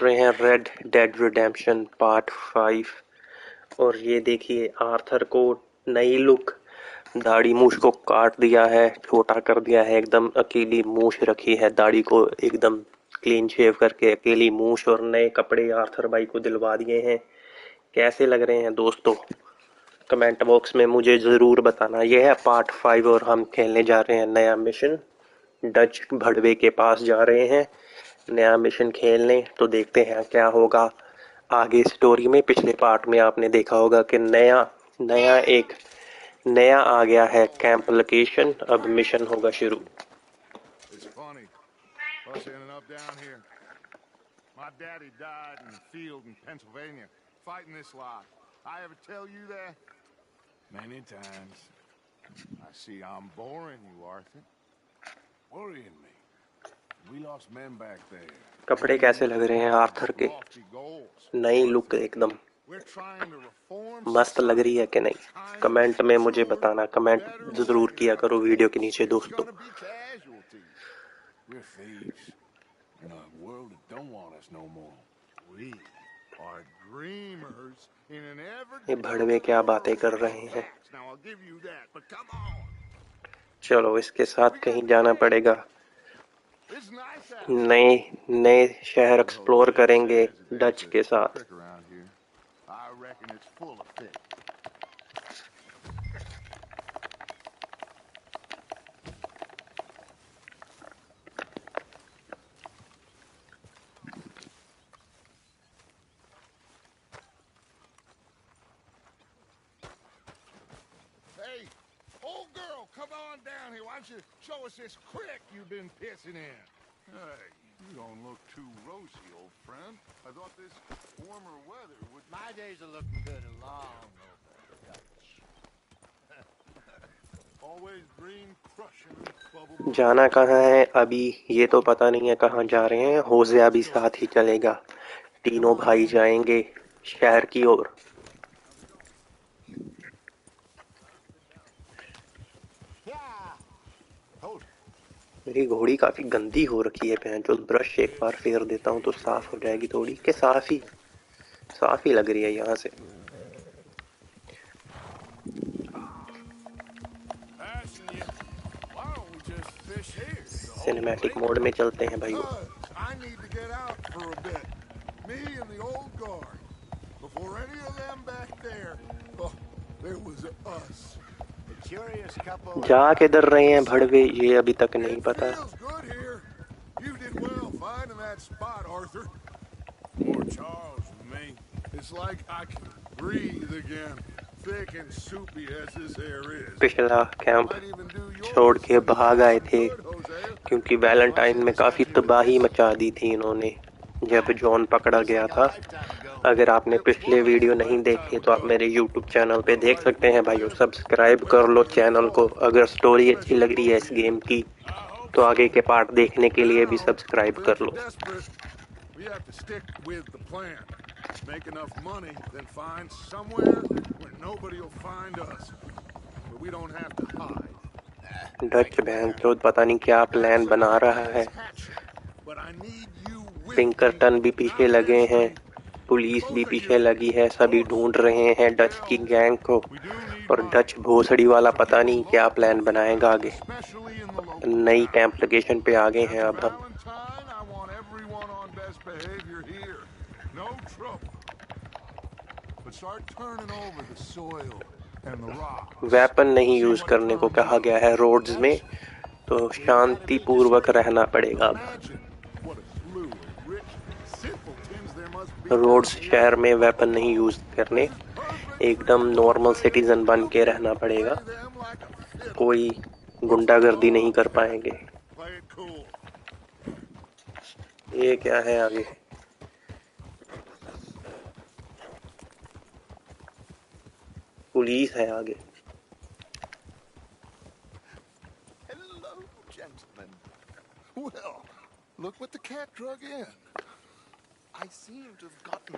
रहे हैं red dead redemption part 5। और ये देखिए आर्थर को नई लुक, दाढ़ी मूछ को काट दिया है, छोटा कर दिया है, एकदम अकेली मूछ रखी है, दाढ़ी को एकदम क्लीन शेव करके अकेली मूछ और नए कपड़े आर्थर भाई को दिलवा दिए हैं। कैसे लग रहे हैं दोस्तों? कमेंट बॉक्स में मुझे ज़रूर बताना। यह है पार्ट 5 और हम खेलने जा रहे हैं नया मिशन। डच भड़वे के पास जा रहे हैं नया मिशन खेलने, तो देखते हैं क्या होगा आगे स्टोरी में। पिछले पार्ट में आपने देखा होगा कि नया आ गया है कैंप लोकेशन। अब मिशन होगा शुरू। My daddy died in the field in Pennsylvania, fighting this lot. I ever tell you that? Many times. I see I'm boring you, Arthur. Worrying me. We lost men back there. कपड़े कैसे लग रहे हैं Arthur के? नई look एकदम मस्त लग रही है कि नहीं? कमेंट में मुझे बताना। कमेंट जरूर किया करो वीडियो के नीचे दोस्तों। In a world that don't want us no more. We are dreamers in an ever ये भड़वे क्या बातें कर रहे हैं? Now I'll give you that, but come on. चलो इसके साथ कहीं जाना पड़ेगा। नए शहर एक्सप्लोर करेंगे डच के साथ। I reckon it's full of fish. Hey, old girl, come on down here. Why don't you show us this crick you've been pissing in? Hey, you don't look too rosy, old friend. I thought this warmer weather would... My days are looking good along over Dutch. Always green crushing bubble. जाना कहाँ है अभी ये तो पता नहीं है कहाँ जा रहे हैं। होज़िया भी साथ ही चलेगा। तीनों भाई जाएंगे शहर की ओर। मेरी घोड़ी काफी गंदी हो रखी है बहन चोद। ब्रश एक बार फेर देता हूँ तो साफ हो जाएगी थोड़ी। के साफ ही लग रही है यहाँ से। सिनेमैटिक मोड में चलते हैं भाइयों। जा किधर रहे हैं भड़वे ये अभी तक नहीं पता। पिछला कैंप छोड़ के भाग आए थे क्योंकि वैलेंटाइन में काफी तबाही मचा दी थी इन्होंने जब जॉन पकड़ा गया था। अगर आपने पिछले वीडियो नहीं देखे तो आप मेरे YouTube चैनल पे देख सकते हैं भाइयों। सब्सक्राइब कर लो चैनल को। अगर स्टोरी अच्छी लग रही है इस गेम की तो आगे के पार्ट देखने के लिए भी सब्सक्राइब कर लो। डच बहनचोद पता नहीं क्या प्लान बना रहा है। पिंकरटन भी पीछे लगे हैं, पुलिस भी पीछे लगी है, सभी ढूंढ रहे हैं डच की गैंग को। और डच भोसड़ी वाला पता नहीं क्या प्लान बनाएगा आगे। नई कैंप लोकेशन पे आ गए हैं अब हम। वेपन नहीं यूज करने को कहा गया है रोड्स में, तो शांति पूर्वक रहना पड़ेगा अब। रोड्स शहर में वेपन नहीं यूज करने, एकदम नॉर्मल सिटीजन बन के रहना पड़ेगा। कोई गुंडागर्दी नहीं कर पाएंगे। ये क्या है आगे? पुलिस है आगे।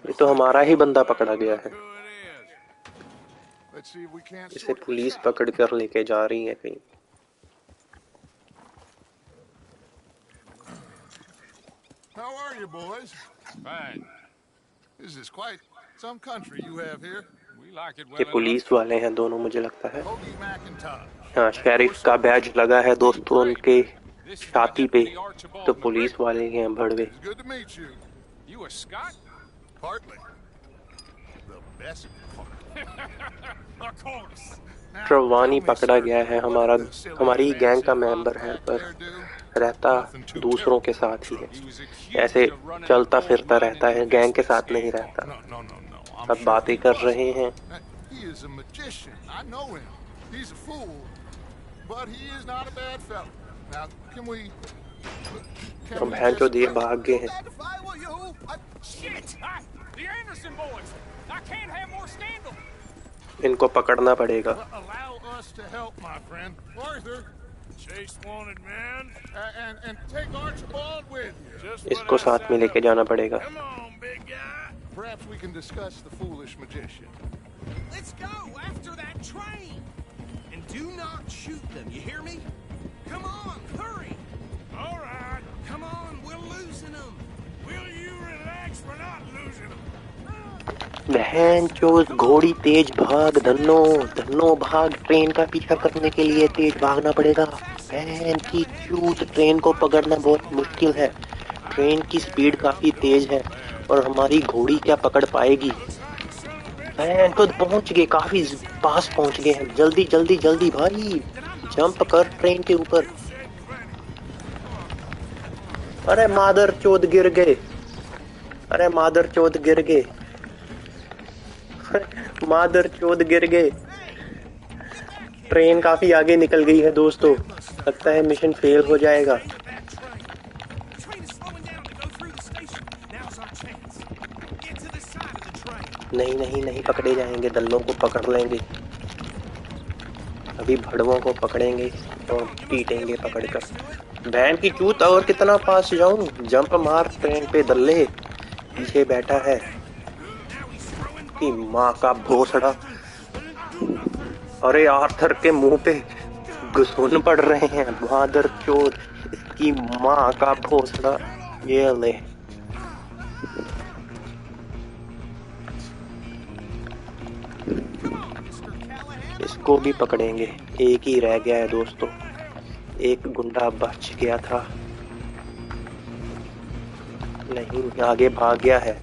ये तो हमारा ही बंदा पकड़ा गया है। इसे पुलिस पकड़ कर लेके जा रही है कहीं। How are you, boys? Fine. This is quite some country you have here. We like it ये well enough. पुलिस वाले हैं दोनों, मुझे लगता है। Hoagie McIntosh. हाँ, That your शेरिफ का soldier? बैज लगा है दोस्तों Great. उनके This is my छाती पे, deputy तो Archibald पुलिस McGregor. वाले हैं भड़वे। It's good to meet you. You a Scot? Partly. The best part. Of course. ट्रवानी पकड़ा गया है, हमारी गैंग का मेंबर है, पर रहता दूसरों के साथ ही है। ऐसे चलता फिरता रहता है, गैंग के साथ नहीं रहता। सब बातें कर रहे हैं। हम भैंचो दिए भाग गए हैं। इनको पकड़ना पड़ेगा। इसको साथ में लेके जाना पड़ेगा। Perhaps we can discuss the foolish magician. Let's go after that train. And do not shoot them, you hear me? Come on, hurry. All right. Come on, we're losing them. Will you relax? We're not losing them. भैंचो घोड़ी तेज भाग, धन्नो धन्नो भाग। Train का पीछा करने के लिए तेज भागना पड़ेगा। भैन की चूत, ट्रेन को पकड़ना बहुत मुश्किल है। ट्रेन की स्पीड काफी तेज है और हमारी घोड़ी क्या पकड़ पाएगी। भैन तो पहुंच गए, काफी पास पहुंच गए हैं। जल्दी जल्दी जल्दी भाई, जंप कर ट्रेन के ऊपर। अरे मादर चोद गिर गए, अरे मादर चोद गिर गए, मादर चोद गिर गए। ट्रेन काफी आगे निकल गई है दोस्तों, लगता है मिशन फेल हो जाएगा। नहीं नहीं नहीं, पकड़े जाएंगे, दल्लों को पकड़ लेंगे। अभी भड़वों को पकड़ेंगे और पीटेंगे पकड़कर। वैन की चूत, और कितना पास जाऊं। जंप मार ट्रेन पे दल्ले, पीछे बैठा है कि माँ का भोसड़ा। अरे आर्थर के मुंह पे घुसून पड़ रहे हैं। मादर चोद, इसकी माँ का भोसड़ा। ये ले, इसको भी पकड़ेंगे। एक ही रह गया है दोस्तों, एक गुंडा बच गया था। नहीं, आगे भाग गया है।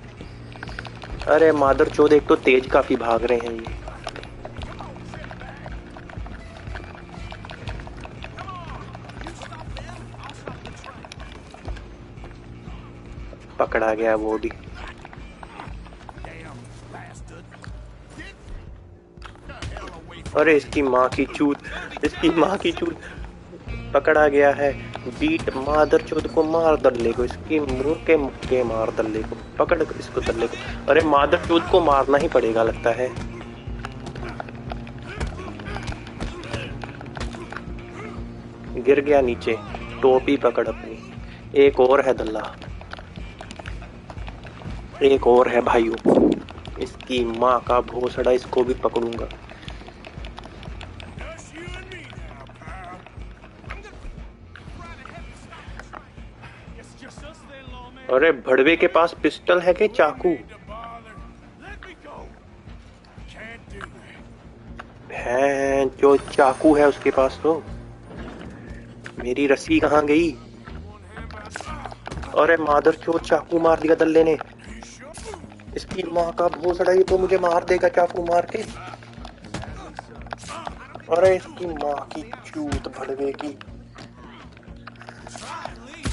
अरे मादर चोद, एक तो तेज काफी भाग रहे हैं ये। पकड़ा गया वो भी। अरे इसकी माँ की चूत, इसकी माँ की चूत, पकड़ा गया है। बीट मादर चोद को, मार दल्ले को, इसकी मुंह के मुक्के मार दल्ले को, पकड़ इसको दल्ले को। अरे मादर चोद को मारना ही पड़ेगा लगता है। गिर गया नीचे, टोपी पकड़ अपनी। एक और है दल्ला, एक और है भाइयों। इसकी माँ का भोसड़ा, इसको भी पकड़ूंगा। अरे भड़वे के पास पिस्टल है कि चाकू? भैन जो चाकू है उसके पास तो। मेरी रस्सी कहाँ गई? अरे मादर चोद, चाकू मार दिया दल्ले ने। इसकी माँ का भोसड़ा, ये तो मुझे मार देगा चाकू मार के। अरे इसकी माँ की चूत भड़वे की।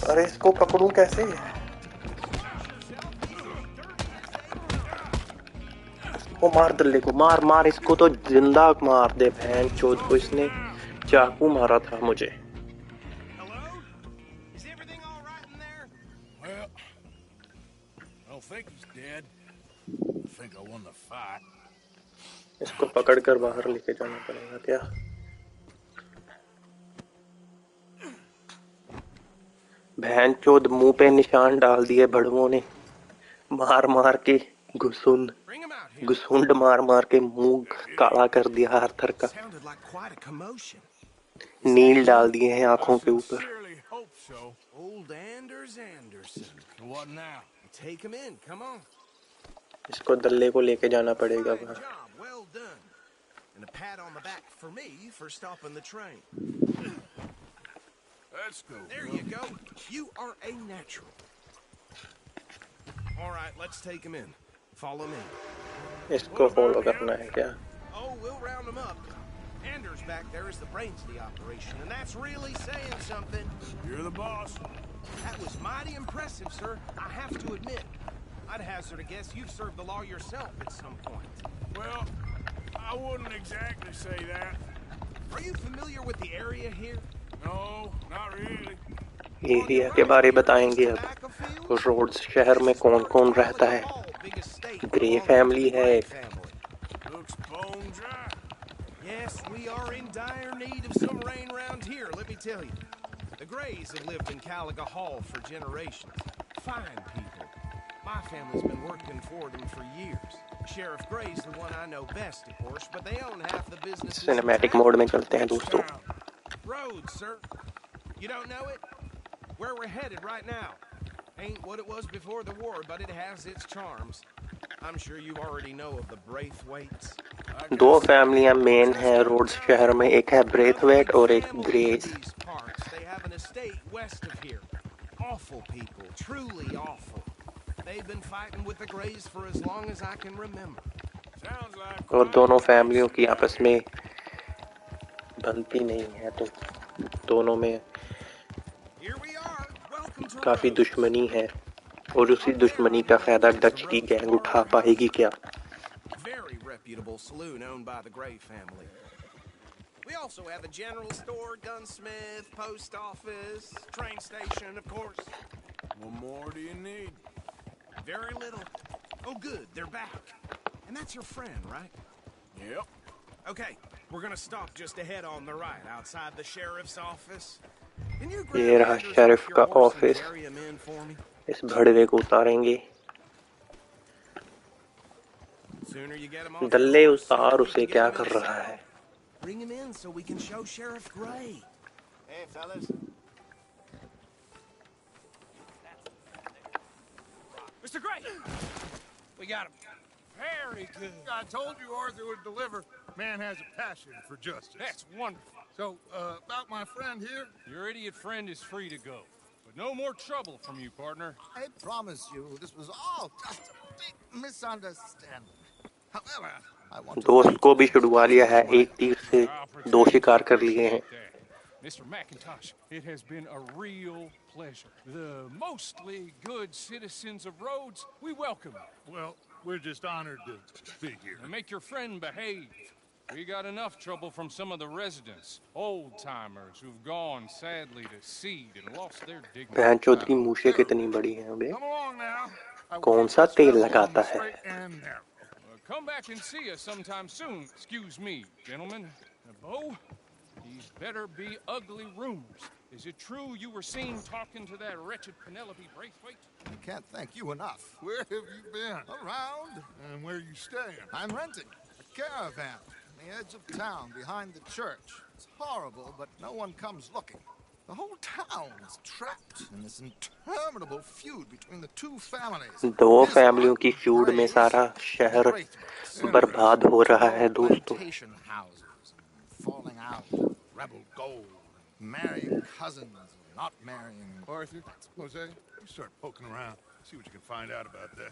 अरे इसको पकड़ूं कैसे? वो मार दल्ले को, मार मार, इसको तो जिंदा मार दे। भैन चोद को इसने चाकू मारा था मुझे। इसको पकड़कर बाहर लेके जाना पड़ेगा क्या? भैन चोद, मुंह पे निशान डाल दिए भड़वों ने, मार मार के। घुसुंड मार मार के मुंह काला कर दिया आर्थर का। नील डाल दिए हैं आंखों के ऊपर। take him in. Come on. इसको दल्ले को लेके जाना पड़ेगा Fine वहाँ। job. Well done. And a pat on the back for me for stopping the train. Let's go. There you go. You are a natural. All right, let's take him in. Follow me. इसको follow करना है क्या? Oh, we'll round him up. Anders back there is the brains of the operation, and that's really saying something. You're the boss. That was mighty impressive, sir. I have to admit. I'd hazard a guess you've served the law yourself at some point. Well, I wouldn't exactly say that. Are you familiar with the area here? No, not really. Area के बारे बताएंगे अब। Roads शहर में कौन कौन रहता है? ग्रे फैमिली है एक। Looks bone dry. Yes, we are in dire need of some rain around here, let me tell you. The Grays have lived in Caliga Hall for generations. Fine people. My family's been working for them for years. Sheriff Gray's the one I know best, of course, but they own half the businesses. Cinematic mode में चलते हैं दोस्तों। Road, sir. You don't know it? Where we're headed right now. Ain't what it was before the war, but it has its charms. I'm sure you already know of the Braithwaites. दो फैमिलियां main हैं roads शहर में, एक है Brathwaite और एक grace. They have an estate west of here. Awful people, truly awful. They've been fighting with the Grays for as long as I can remember. Sounds like. और दोनों फैमिलियों की आपस में बनती नहीं है, तो दोनों में Here we are. Welcome to काफी Rhodes. दुश्मनी है, और उसी दुश्मनी का फायदा डच की गैंग उठा पाएगी क्या? Very reputable saloon owned by the Gray family. We also have a general store, gunsmith, post office, train station, of course. What more do you need? Very little. Oh, good, they're back. And that's your friend, right? Yep. Okay, we're gonna stop just ahead on the right, outside the sheriff's office. Can you ये रहा grab sheriff का your horse and office. carry him in for me? इस भड़वे को उतारेंगे। Sooner you get him off दल्ले the horse, उतार sooner we उसे can क्या get him in कर the रहा saddle. है? Bring him in so we can show Sheriff Gray. Hey, fellas. Mr. Gray! We got him. Very good. I told you Arthur would deliver. Man has a passion for justice. That's wonderful. So, about my friend here? Your idiot friend is free to go. But no more trouble from you, partner. I promise you, this was all just a big misunderstanding. However, I want to दोस्त को भी छुड़वा लिया है, एक तीर से दो शिकार कर लिए हैं। Mr. McIntosh, it has been a real pleasure. The mostly good citizens of Rhodes, we welcome you. Well, we're just honored to be here. And make your friend behave. We got enough trouble from some of the residents, old-timers who've gone, sadly, to seed and lost their dignity. बहन चौध की मूछें कितनी बड़ी हैं बे? Come along now. I will कौन keep सा this तेल travel लगाता on the है? straight and narrow. Come back and see us sometime soon. Excuse me, gentlemen. Bo, these better be ugly rumors. Is it true you were seen talking to that wretched Penelope Braithwaite? I can't thank you enough. Where have you been? Around, And where you staying? I'm renting a caravan on the edge of town behind the church. It's horrible, but no one comes looking. The whole town is trapped in this interminable feud between the two families. दो फैमिलियों की feud में सारा शहर बर्बाद हो रहा है दोस्तों। Plantation houses and falling out, rebel gold, marrying cousins, not marrying. Arthur, Jose, you start poking around. See what you can find out about that.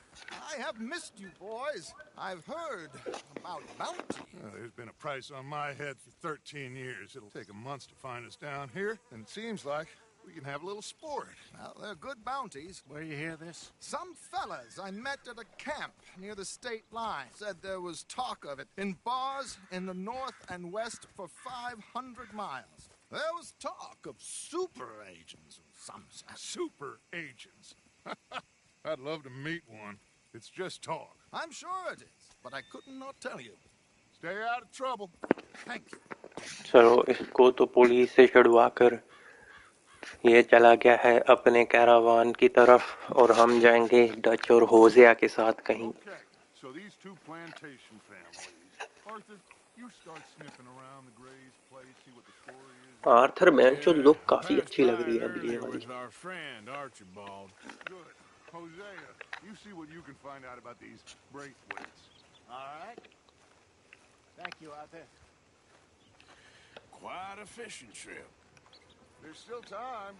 I have missed you, boys. I've heard about bounty. There's been a price on my head for 13 years. It'll take a month to find us down here, and it seems like we can have a little sport. Well, they're good bounties. Where you hear this? Some fellas I met at a camp near the state line said there was talk of it in bars in the north and west for 500 miles. There was talk of super agents of some sort. Super agents. I'd love to meet one. It's just talk. I'm sure it is, but I could not tell you. Stay out of trouble. Thank you. चलो इसको तो police से छुड़वा कर ये चला गया है अपने कैरावान की तरफ, और हम जाएंगे डच और होजिया के साथ कहीं। Okay, so these two plantation families. Arthur, you start sniffing around the Gray's place, see what the story is. Arthur बेंचो लुक काफी अच्छी लग रही है अभी ये वाली। With our friend Archibald. Good. Hosea, you see what you can find out about these braithwaites. All right. Thank you, Arthur. Quite a fishing trip. There's still time.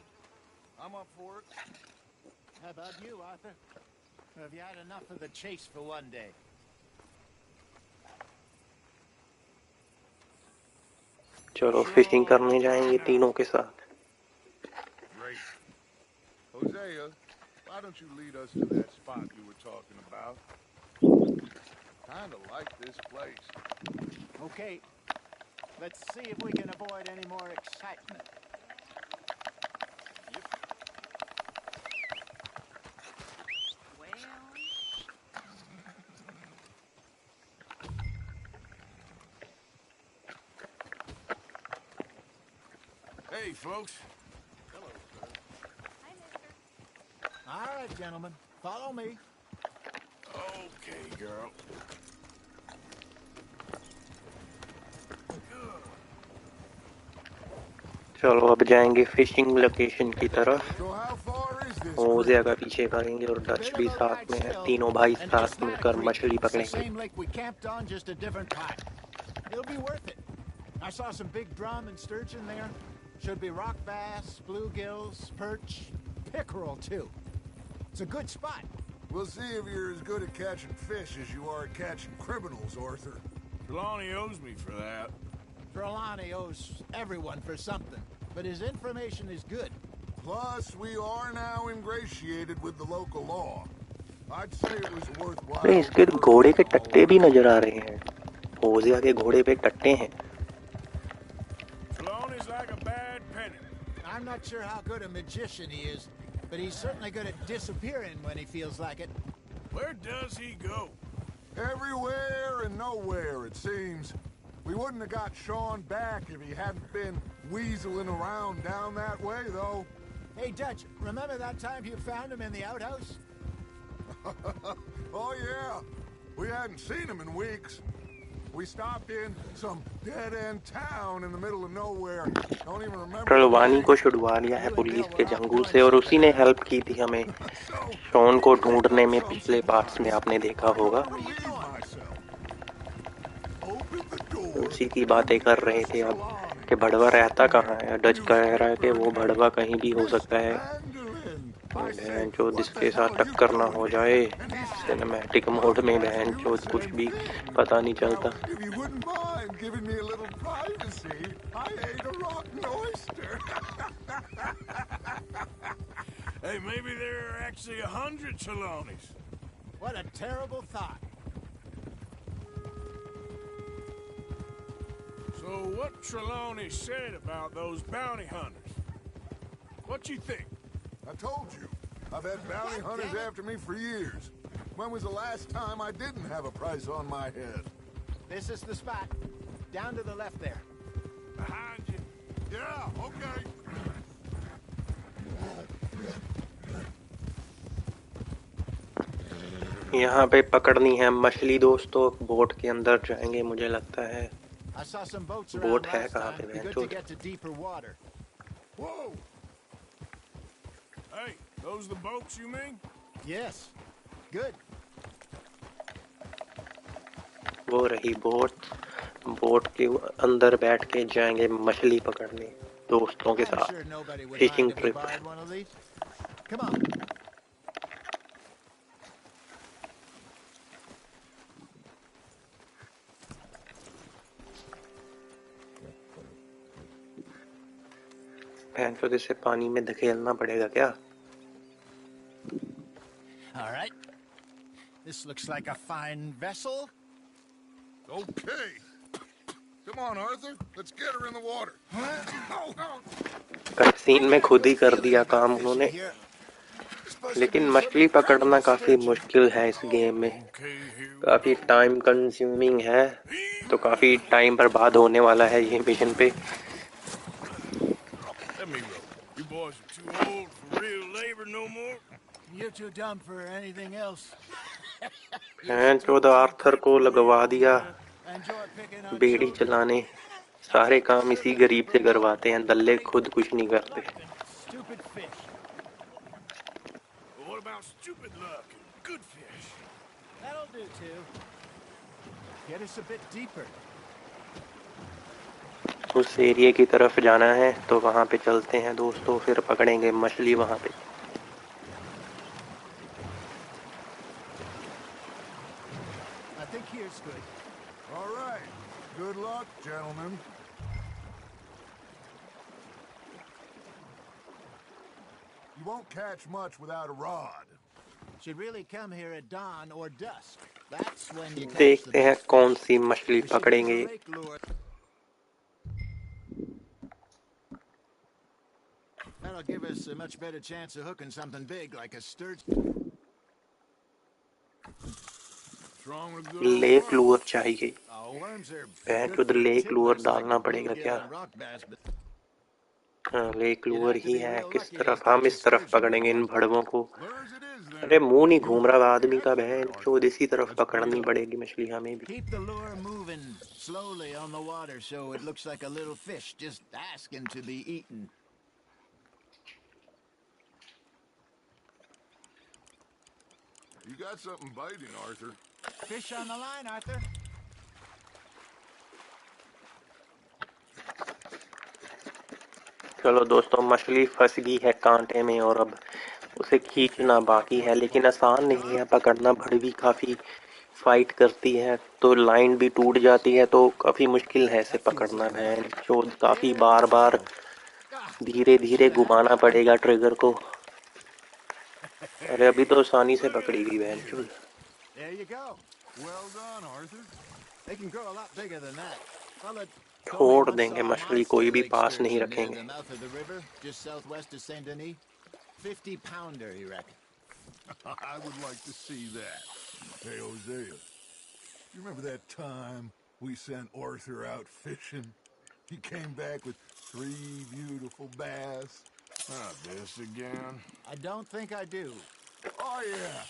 I'm up for it. How about you, Arthur? Have you had enough of the chase for one day? चलो fishing करने जाएंगे तीनों के साथ। Great. Hosea, why don't you lead us to that spot you were talking about? Kinda like this place. Okay. Let's see if we can avoid any more excitement. Hey, folks. All right, gentlemen. Follow me. Okay, girl. चलो अब जाएंगे fishing location की तरफ। So how far is this? होज़िया का पीछे करेंगे और Dutch भी साथ में है। तीनों भाई साथ मिलकर मछली पकड़ेंगे। Same lake we camped on, just a different part. It'll be worth it. I saw some big drum and sturgeon there. Should be rock bass, bluegills, perch, pickerel too. It's a good spot. We'll see if you're as good at catching fish as you are at catching criminals, Arthur. Trelawney owes me for that. Trelawney owes everyone for something, but his information is good. Plus, we are now ingratiated with the local law. I'd say it was worthwhile. अरे इसके घोड़े के टट्टे भी नजर आ रहे हैं। होज़िया के घोड़े पे टट्टे हैं। Trelawney's like a bad penny. I'm not sure how good a magician he is, but he's certainly good at disappearing when he feels like it. Where does he go? Everywhere and nowhere, it seems. We wouldn't have got Sean back if he hadn't been weaseling around down that way, though. Hey, Dutch, remember that time you found him in the outhouse? Oh, yeah. We hadn't seen him in weeks. We stopped in some dead-end town in the middle of nowhere. Don't even remember. ट्रेलवानी को छुड़वा लिया है police के जंगल से और उसी ने help की थी हमें शॉन को ढूंढने में। पिछले पार्ट्स में आपने देखा होगा। उसी की बातें कर रहे थे अब कि भड़वा रहता कहाँ है। डच कह रहा है कि वो भड़वा कहीं भी हो सकता है। बहन चोद इसके साथ टक्कर ना हो जाए। सिनेमैटिक मोड में बहन चोद कुछ भी पता नहीं चलता। Hey, maybe there are actually 100 Trelawneys. What a terrible thought. So what Trelawney said about those bounty hunters? What you think? I told you. I've had bounty hunters after me for years. When was the last time I didn't have a price on my head? This is the spot. Down to the left there. Behind you. Yeah, okay. यहाँ पे पकड़नी है मछली दोस्तों। Boat के अंदर जाएंगे मुझे लगता है। I saw some boats boat around है last कहाँ time. पे Be बहन good to चोद। get to deeper water. Whoa! Hey, those the boats you mean? Yes. Good. वो रही बोट। बोट के अंदर बैठ के जाएंगे मछली पकड़ने दोस्तों के I'm साथ। sure nobody would fishing mind if we trip. borrowed one of these. Come on. बहन चोद इसे पानी में धकेलना पड़ेगा क्या? All right. This looks like a fine vessel. Okay. Come on, Arthur. Let's get her in the water. Cutscene में खुद ही कर दिया काम उन्होंने। लेकिन मछली पकड़ना काफी मुश्किल है इस गेम में। काफी टाइम कंज्यूमिंग है। तो काफी टाइम बर्बाद होने वाला है ये मिशन पे। Let me row. You boys are too old for real labor no more. You're too dumb for anything else. हैं चौदह आर्थर को लगवा दिया Enjoy picking on बेड़ी children. चलाने। सारे काम इसी गरीब से करवाते हैं। दल्ले खुद कुछ नहीं करते। Stupid fish. But what about stupid do too. Get us a bit deeper. उस एरिया की तरफ जाना है तो वहाँ पे चलते हैं दोस्तों, फिर पकड़ेंगे मछली वहाँ पे। I think here's good. All right. Good luck, gentlemen. You won't catch much without a rod. Should really come here at dawn or dusk. That's when you catch the देखते हैं best कौन fish. सी मछली We should use a पकड़ेंगे। lake lure. That'll give us a much better chance of hooking something big like a sturgeon. Wrong with good old lake worm? Louvre चाहिए। Oh, worms are भैंस good उधर for lake Louvre ticklers like डालना पड़ेगा bluegill क्या? and rock bass, but हाँ, lake you'd Louvre have to he be है। real किस lucky to तरफ? हम catch a इस तरफ sturgeon with पकड़ेंगे इन one. भड़वों को। Lures it is then. अरे मुंह नहीं You घूम रहा got the आदमी का, heft of it, बहन Arthur. चोद इसी तरफ Let's bring पकड़नी it up. पड़ेगी मछली हमें भी। Keep the lure moving slowly on the water so it looks like a little fish just asking to be eaten. You got something biting, Arthur. Fish on the line, Arthur. चलो दोस्तों, मछली फंस गई है कांटे में और अब उसे खींचना बाकी है, लेकिन आसान नहीं है पकड़ना। भड़वी काफी फाइट करती है तो लाइन भी टूट जाती है, तो काफी मुश्किल है इसे That feels पकड़ना। like a lot. बहन चोद काफी Here bar we bar go. Ah, धीरे धीरे should have had घुमाना that one. पड़ेगा ट्रिगर को। अरे अभी Hey, तो आसानी से look at पकड़ी this गई बहन beauty. चोद। There you go. Well done, Arthur. They can grow a lot bigger than that. Fella told me छोड़ once देंगे saw a मछली, monster कोई भी lake पास नहीं sturgeon near रखेंगे। the mouth of the river, just southwest of Saint Denis. 50-pounder, he reckoned. I would like to see that. Hey, Hosea, you remember that time we sent Arthur out fishing? He came back with 3 beautiful bass. Ah, this again? I don't think I do. Oh, yeah,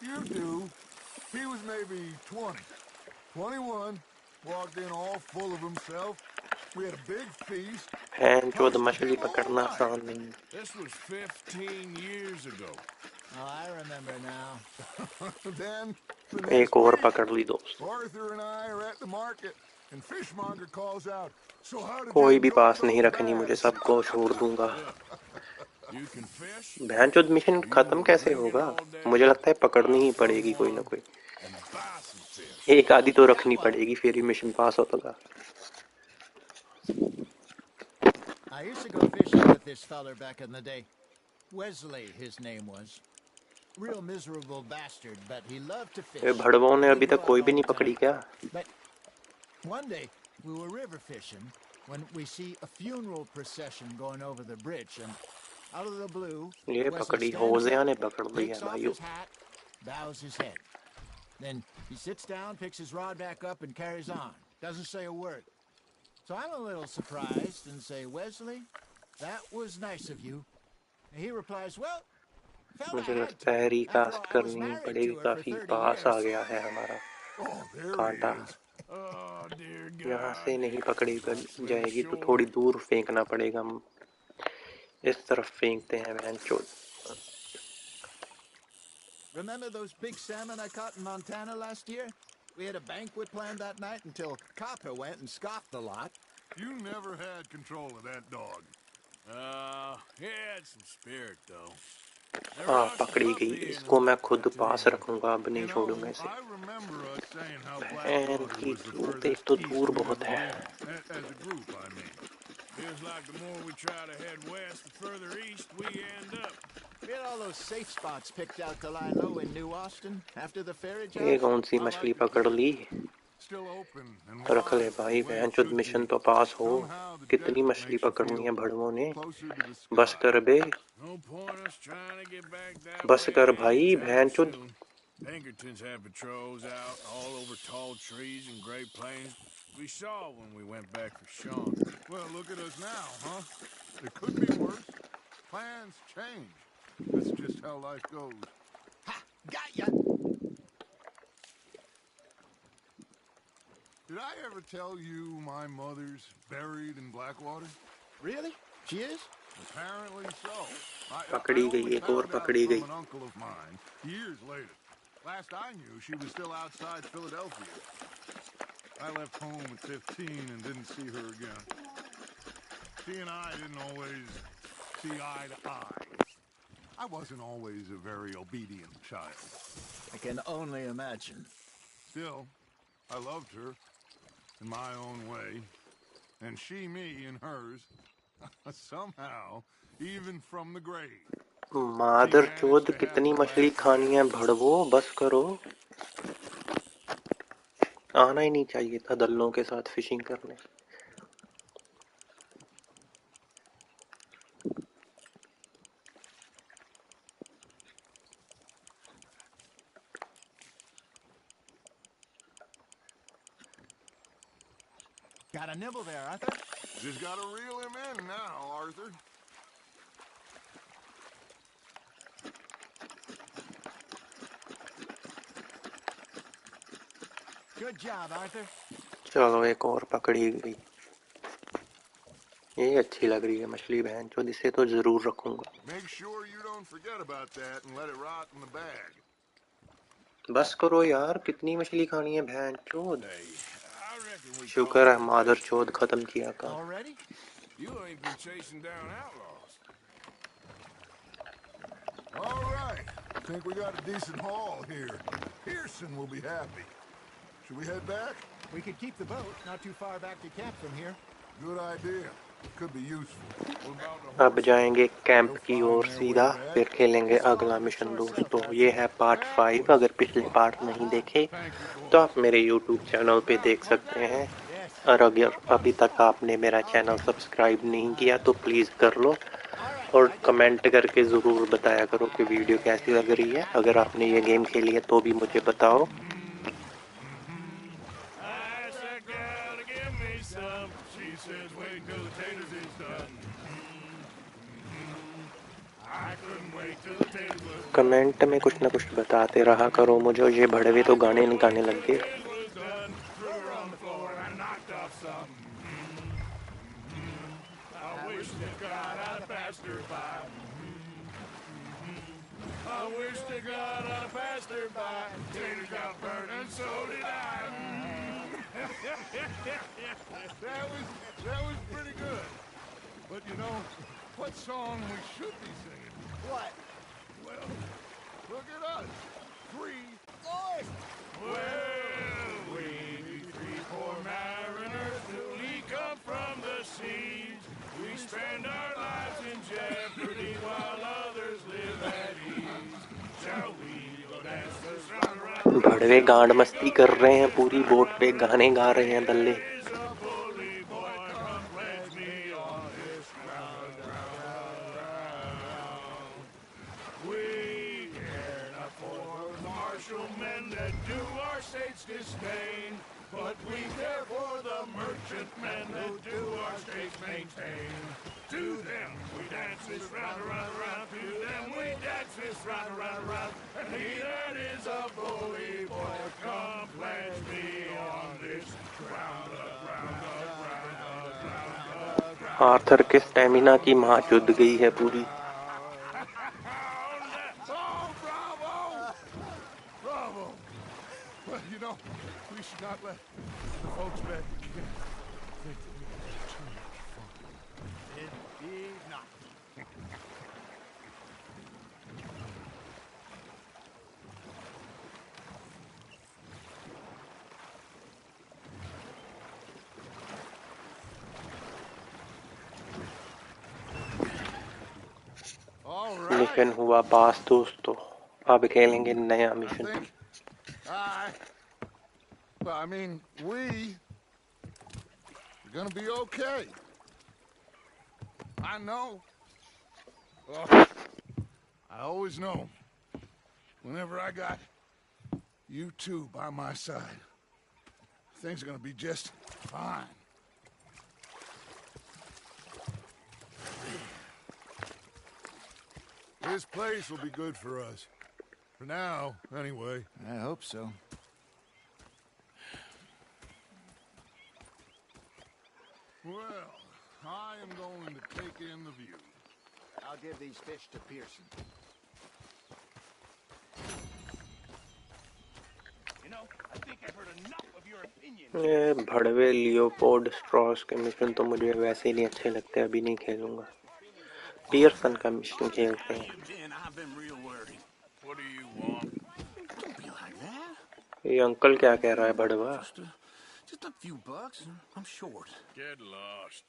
you do. He was maybe 20, 21, walked in all full of himself. We had a big feast, बहन चोद hustled मछली him all पकड़ना night. आसान नहीं। This was 15 years ago. Oh, I remember now. Then, the next एक और week, पकड़ ली दोस्त। Arthur and I are at the market, and Fishmonger calls out, "So how did you कोई भी enjoy पास नहीं those रखनी, मुझे bass?" सबको छोड़ दूंगा। You can fish? बहन चोद मिशन You खत्म will कैसे ring it होगा? all day. मुझे लगता है पकड़नी ही I'll throw पड़ेगी कोई ना one कोई। and buy some fish. एक आधी तो Got रखनी one. पड़ेगी, फिर ही मिशन पास होगा। I used to go fishing with this feller back in the day. Wesley, his name was. Real miserable bastard, but he loved to ये fish. भड़वों ने We'd अभी go तक out कोई भी all नहीं the पकड़ी time. क्या? But one day, we were river fishing when we see a funeral procession going over the bridge, and out of the blue, ये Wesley पकड़ी, stands होज़िया up, ने पकड़ ली takes है off भाइयों। his hat, bows his head. Then he sits down, picks his rod back up, and carries on. Doesn't say a word. So I'm a little surprised and say, "Wesley, that was nice of you." And he replies, "Well, fella मुझे had लगता to. है After all, recast I was करनी married पड़ेगी, to her for काफी 30 पास आ years." गया है हमारा Oh, there कांटा। he is. Oh, dear यहाँ God. से नहीं पकड़ी Swim जाएगी तो ashore. थोड़ी दूर फेंकना पड़ेगा। हम इस तरफ फेंकते हैं बहन चोद। Remember those big salmon I caught in Montana last year? We had a banquet planned that night until Copper went and scoffed the lot. You never had control of that dog. He had some spirit, though. There was some पकड़ी गई। puppy in इसको him. मैं खुद I'll tell pass you that. रखूंगा, अब नहीं You छोड़ूंगा know, इसे। I remember us saying how बहन Blackwater की was the चोद, एक furthest तो east दूर we'd बहुत ever है। been. As a group, I mean. Feels like the more we try to head west, the further east we end up. We had all those safe spots picked out to lie low in New Austin after the ferry ये job. कौन सी I मछली like to पकड़ keep Lee? it still open and रख ले wide, भाई, the way बहन it चोद should mission be. तो पास हो। Somehow the कितनी desert मछली makes you पकड़नी है feel भड़वों ने? closer to the बस sky. कर बे, No point us trying to get back that बस कर way भाई, anytime बहन चोद। soon. Pinkertons have patrols out all over tall trees and Great Plains. We saw when we went back for Sean. Well, look at us now, huh? It could be worse. Plans change. That's just how life goes. Ha! Got ya! Did I ever tell you my mother's buried in Blackwater? Really? She is? Apparently so. I पकड़ी गई, only एक और found out पकड़ी from गई। an uncle of mine years later. Last I knew, she was still outside Philadelphia. I left home at 15 and didn't see her again. She and I didn't always see eye to eye. I wasn't always a very obedient child. I can only imagine. Still, I loved her in my own way, and she me in hers. Somehow, even from the grave. मादर चोद कितनी मछली खानी है भड़वो, बस करो। आना ही नहीं चाहिए था दल्लों के साथ फिशिंग करने। Got a nibble there, Arthur? Just gotta reel him in now, Arthur. Good job, Arthur. चलो एक और पकड़ी गई। ये अच्छी लग रही है मछली बहन चोद, इसे तो जरूर रखूंगा। Make sure you don't forget about that and let it rot in the bag. बस करो यार, कितनी मछली खानी है बहन चोद। Hey, I reckon we शुक्र है मादर चोद खत्म किया काम। Already? You ain't been chasing down outlaws. All right. I think we got a decent haul here. Pearson will be happy. Should we head back? We could keep the boat not too far back to camp from here. Good idea. Could be useful. अब जाएंगे camp की ओर सीधा, फिर खेलेंगे अगला mission दोस्तों। ये है पार्ट 5। अगर पिछले पार्ट नहीं देखे तो आप मेरे YouTube चैनल पे देख सकते हैं, और अगर अभी तक आपने मेरा चैनल सब्सक्राइब नहीं किया तो प्लीज़ कर लो, और कमेंट करके ज़रूर बताया करो कि वीडियो कैसी लग रही है। अगर आपने ये गेम खेली है तो भी मुझे बताओ। कमेंट में कुछ ना कुछ बताते रहा करो मुझे। ये भड़वे तो गाने गाने लग गए। That was pretty good. But you know, what song we should be singing? What? Well, look at us. 3 Boys! Well, we be 3 poor mariners, newly come from the seas. We spend our lives in jeopardy while others live at ease. Shall we go dance this round around? भड़वे गांड मस्ती कर रहे हैं पूरी boat पे, गाने गा रहे हैं दल्ले। Disdain, but we care for the merchantmen that do our states maintain. To them we dance this round, around, around. To them we dance this round, around, around. And he that is a bully boy, come pledge me on this ground up, round up, round up, round up. Arthur के stamina की माँ चुद गई है पूरी। You know, we should not let the folks back at the camp think that we got too much fun. Indeed not. All right. Mission हुआ पास दोस्तों, अब खेलेंगे नया mission. Well, I mean, we're gonna be okay. I know. Oh, I always know. Whenever I got you two by my side, things are gonna be just fine. This place will be good for us. For now, anyway. I hope so. Well, I am going to take in the view. I'll give these fish to Pearson. ये भड़वे Leopold straws के mission तो मुझे वैसे ही नहीं अच्छे लगते, अभी नहीं खेलूंगा। पियर्सन का मिशन खेलते हैं। ये अंकल क्या कह रहा है भड़वा? Just a few bucks. I'm short. Get lost.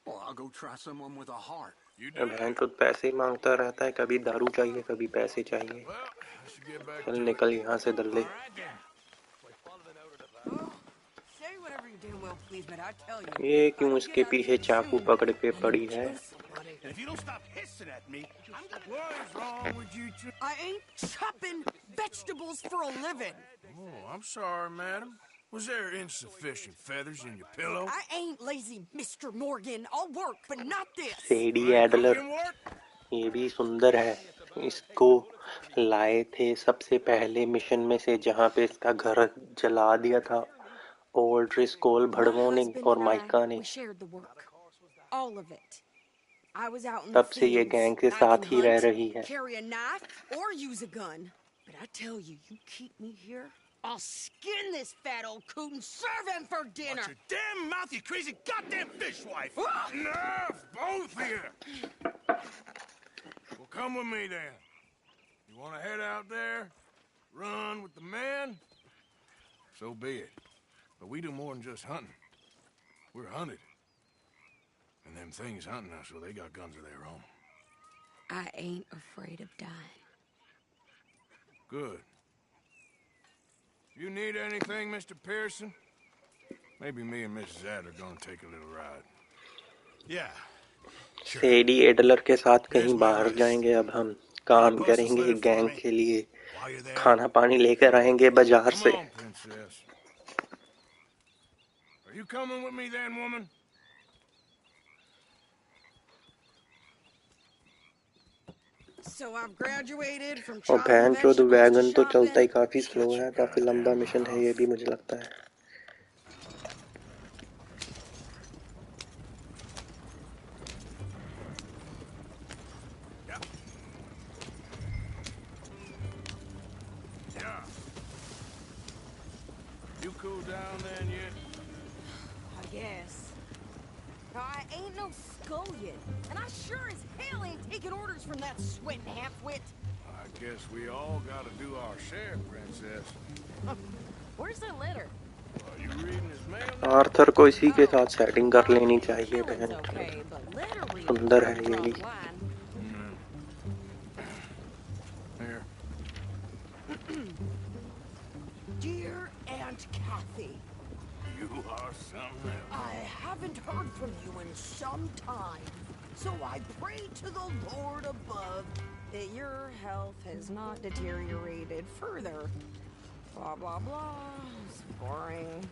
Well, I'll go try someone with a heart. बहन तो पैसे ही मांगता रहता है, कभी दारू चाहिए कभी पैसे चाहिए। चल निकल यहाँ से दल्ले। ये क्यों इसके पीछे चाकू पकड़ के पड़ी है? I ain't chopping vegetables for a living. Oh, I'm sorry, madam. Was there insufficient feathers in your pillow? I ain't lazy, Mr. Morgan. I'll work, but not this. Sadie Adler, ये भी सुंदर है। इसको लाए थे सबसे पहले मिशन में से, जहाँ पे इसका घर जला दिया था ओल्ड रिस्कोल भड़वों ने और माइका ने। All of it. I was out in तब the से ये fields. गैंग के I साथ can ही रह hunt, रही है। carry a knife, or use a gun. But I tell you, you keep me here, I'll skin this fat old coot and serve him for dinner. Watch your damn mouth, you crazy goddamn fishwife! Enough, both of you! Well, come with me then. You want to head out there, run with the man? So be it. But we do more than just hunting. We're hunted. And them things hunting us, so they got guns of their own. I ain't afraid of dying. Good. You need anything, Mr. Pearson? Maybe me and Mrs. Ad are gonna take a little ride. Yeah. Sadie Adler के साथ कहीं बाहर जाएंगे। अब हम काम करेंगे gang के लिए, खाना पानी लेकर आएंगे बाजार से। Are you coming with me then, woman? So I've graduated from और chopping बहन चोद vegetables to वैगन तो चलता ही shopping. काफी स्लो है, काफी लंबा मिशन है ये भी मुझे लगता है। You cool down then yet? I guess. Now, I ain't no scullion, and I sure as hell ain't taking orders from that sweating half-wit. I guess we all gotta do our share, princess. Where's that letter? Are you reading his mail? Arthur को इसी के साथ setting कर लेनी चाहिए बहन। Okay, but letter reading सुंदर है ये भी। online. Here. Dear Aunt Kathy, You are something else. I haven't heard from you in some time, so I pray to the Lord above that your health has not deteriorated further. Blah, blah, blah. It's boring.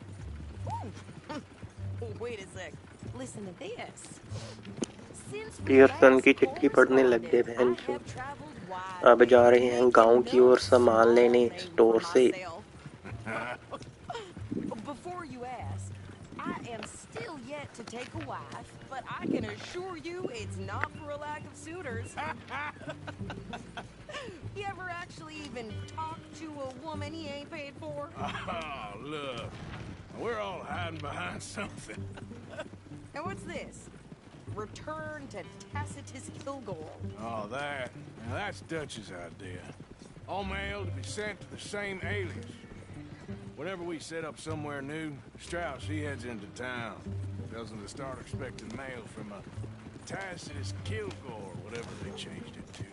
Wait a sec. Listen to this. Since we Pearson last की चिट्ठी पढ़ने लग गए बहन corresponded, I चोद। have traveled wide अब जा रहे हैं and गांव की ओर no सामान लेने small thing स्टोर for से। myself. Before you ask, I am still yet to take a wife, but I can assure you it's not for a lack of suitors. You ever actually even talk to a woman he ain't paid for? Oh, look. We're all hiding behind something. And what's this? Return to Tacitus Kilgore. Oh, that. Now, that's Dutch's idea. All mail to be sent to the same alias. Whenever we set up somewhere new, Strauss, he heads into town. Tells them to start expecting mail from a Tacitus Kilgore, whatever they changed it to.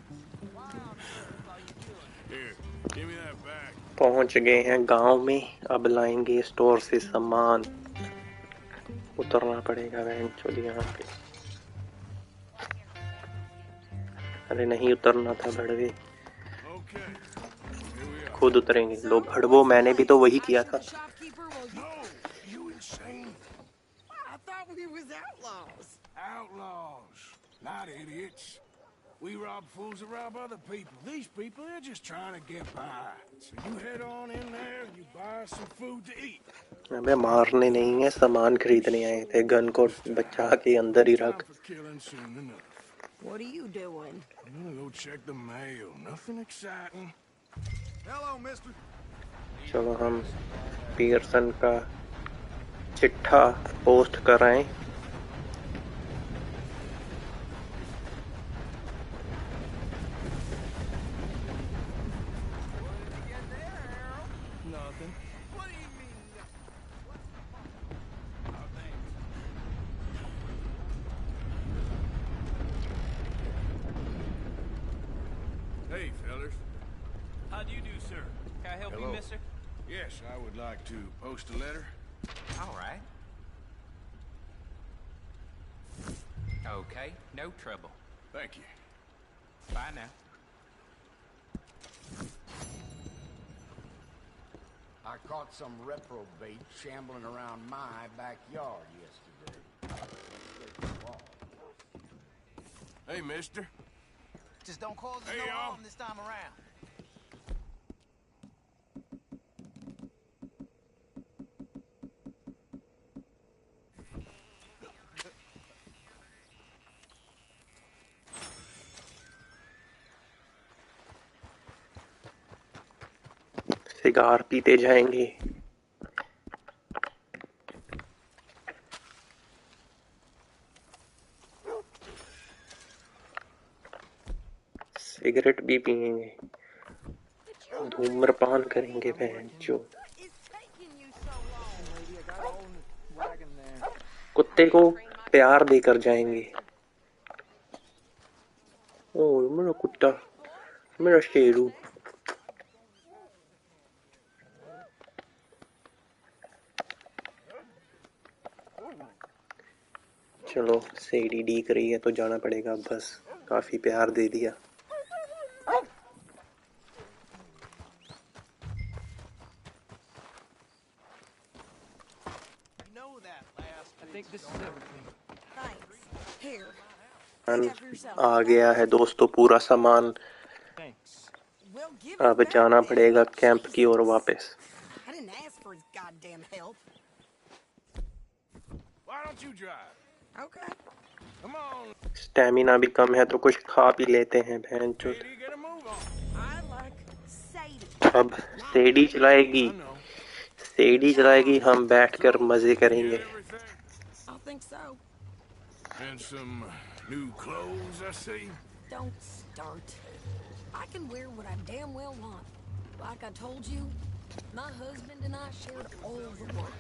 Here, give me that back. पहुंच गए हैं गांव में, अब लाएंगे store से सामान। उतरना पड़ेगा बहन चोद यहाँ पे। अरे नहीं उतरना था भड़वे, Okay, here we are. खुद उतरेंगे। लो भड़वो, मैंने भी तो वही किया था। No, you insane. I thought we was outlaws. Outlaws, not idiots. We rob fools that rob other people. These people, they're just trying to get by. So you head on in there and you buy some food to eat. अबे मारने नहीं है, सामान खरीदने आए थे। Gun को बचा के अंदर ही रख। Time for killing soon enough. What are you doing? I'm gonna go check the mail. Nothing exciting. Hello, mister. चलो हम पियर्सन का चिट्ठा पोस्ट कराएं। Nothing. What do you mean? Hey, fellas. How do you do, sir? Can I help Hello. you, mister? Yes, I would like to post a letter. All right. Okay, no trouble. Thank you. Bye now. I caught some reprobate shambling around my backyard yesterday. Hey, mister. Just don't cause us Hey, no y'all. harm this time around. Cigar पीते जाएंगे। Cigarette भी पिएंगे, धूम्रपान करेंगे बहनचोद। कुत्ते को प्यार देकर जाएंगे। ओह मेरा कुत्ता, मेरा शेरू। चलो सीढ़ी डीक रही है तो जाना पड़ेगा, बस काफी प्यार दे दिया। आ गया है दोस्तों पूरा सामान। अब जाना पड़ेगा कैंप की ओर वापस। Why don't you drive? Okay. Come on, stamina भी कम है तो कुछ खा पी लेते हैं बहनचोद। lady, get a move on. I like Sadie. अब सीढ़ी चलाएगी, I know. सीढ़ी चलाएगी, हम बैठकर मजे करेंगे। Get everything? I think so. And some new clothes, I see. Don't start. I can wear what I damn well want. Like I told you, my husband and I shared all the work.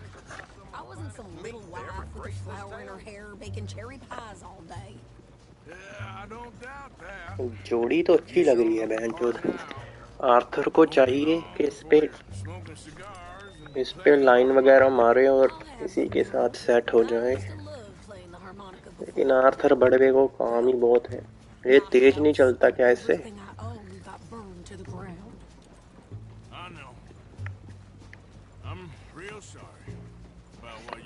I wasn't some little wife with a flower in her hair baking cherry pies all day. Yeah, I don't doubt that. जोड़ी तो अच्छी लग रही है बहनचोद। Arthur को चाहिए कि Smoking cigars and इस पे लाइन वगैरह मारे और इसी के साथ सेट हो I जाए, used to love playing the harmonica लेकिन before. आर्थर बड़वे को काम ही बहुत है। ये तेज नहीं चलता क्या इससे? Everything I owned got burned to the ground. I know. I'm real sorry about what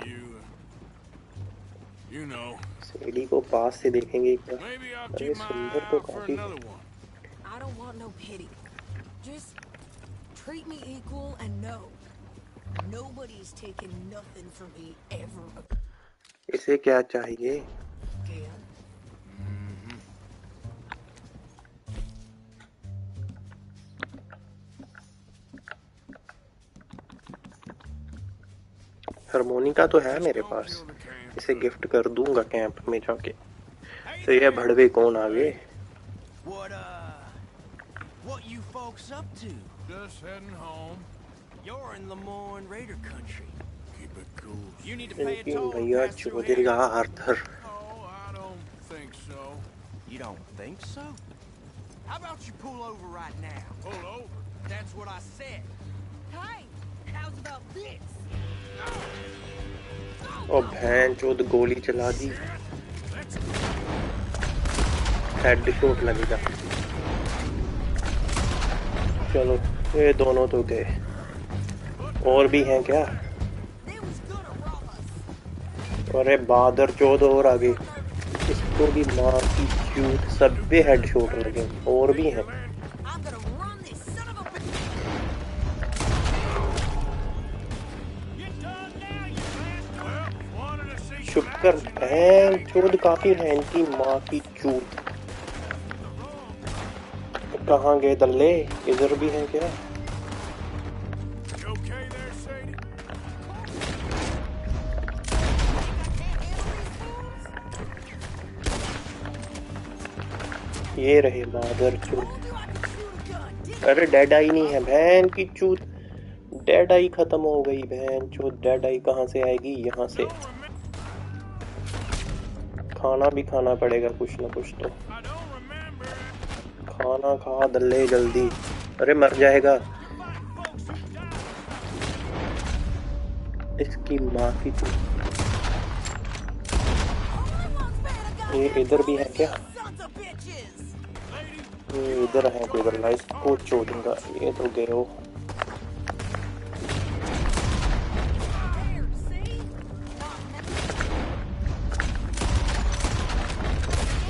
you know. सीढ़ी को पास से देखेंगे क्या? Maybe I'll अरे keep my सुंदर eye तो out for काफी है। another one. I don't want no pity. Just treat me equal and know nobody's taken nothing from me ever इसे क्या चाहिए? again. हारमोनिका तो है मेरे पास, इसे गिफ्ट कर दूंगा कैंप में जाके। तो ये भड़वे कौन आ गए? What you folks up to? Just heading home. You're in Lemoyne Raider country. Keep it cool. You need to pay a लेकिन toll to भैया pass through चौधरीगा here. Arthur. Oh, I don't think so. You don't think so? How about you pull over right now? Pull over. That's what I said. Hey, how's about this? और भैंचोद गोली चला दी, headshot लगेगा। चलो ये दोनों तो गए, और भी हैं क्या? They was gonna rob us. अरे बहादुर चौध और आगे, इसको भी मार की चूत, सब पे हेडशॉट लगे, और भी हैं। I'm gonna run this son of a bitch. Wanted to see some शुक्र action. भैंचोद काफी है इनकी माँ की चूत। कहाँ गए दल्ले? इधर भी हैं क्या? Joke okay there, Sadie? ये रहे मादर चोद। अरे डेड आई नहीं है बहन की चूत। डेड आई खत्म हो गई बहन चोद। डेड आई कहाँ से आएगी? यहाँ से। खाना भी खाना पड़ेगा कुछ ना कुछ तो। खाना खा दल्ले जल्दी। अरे मर जाएगा इसकी माँ की चूत। ये इधर भी है क्या? ये इधर है कोई बंदा, इसको चोदूंगा। ये तो गए हो।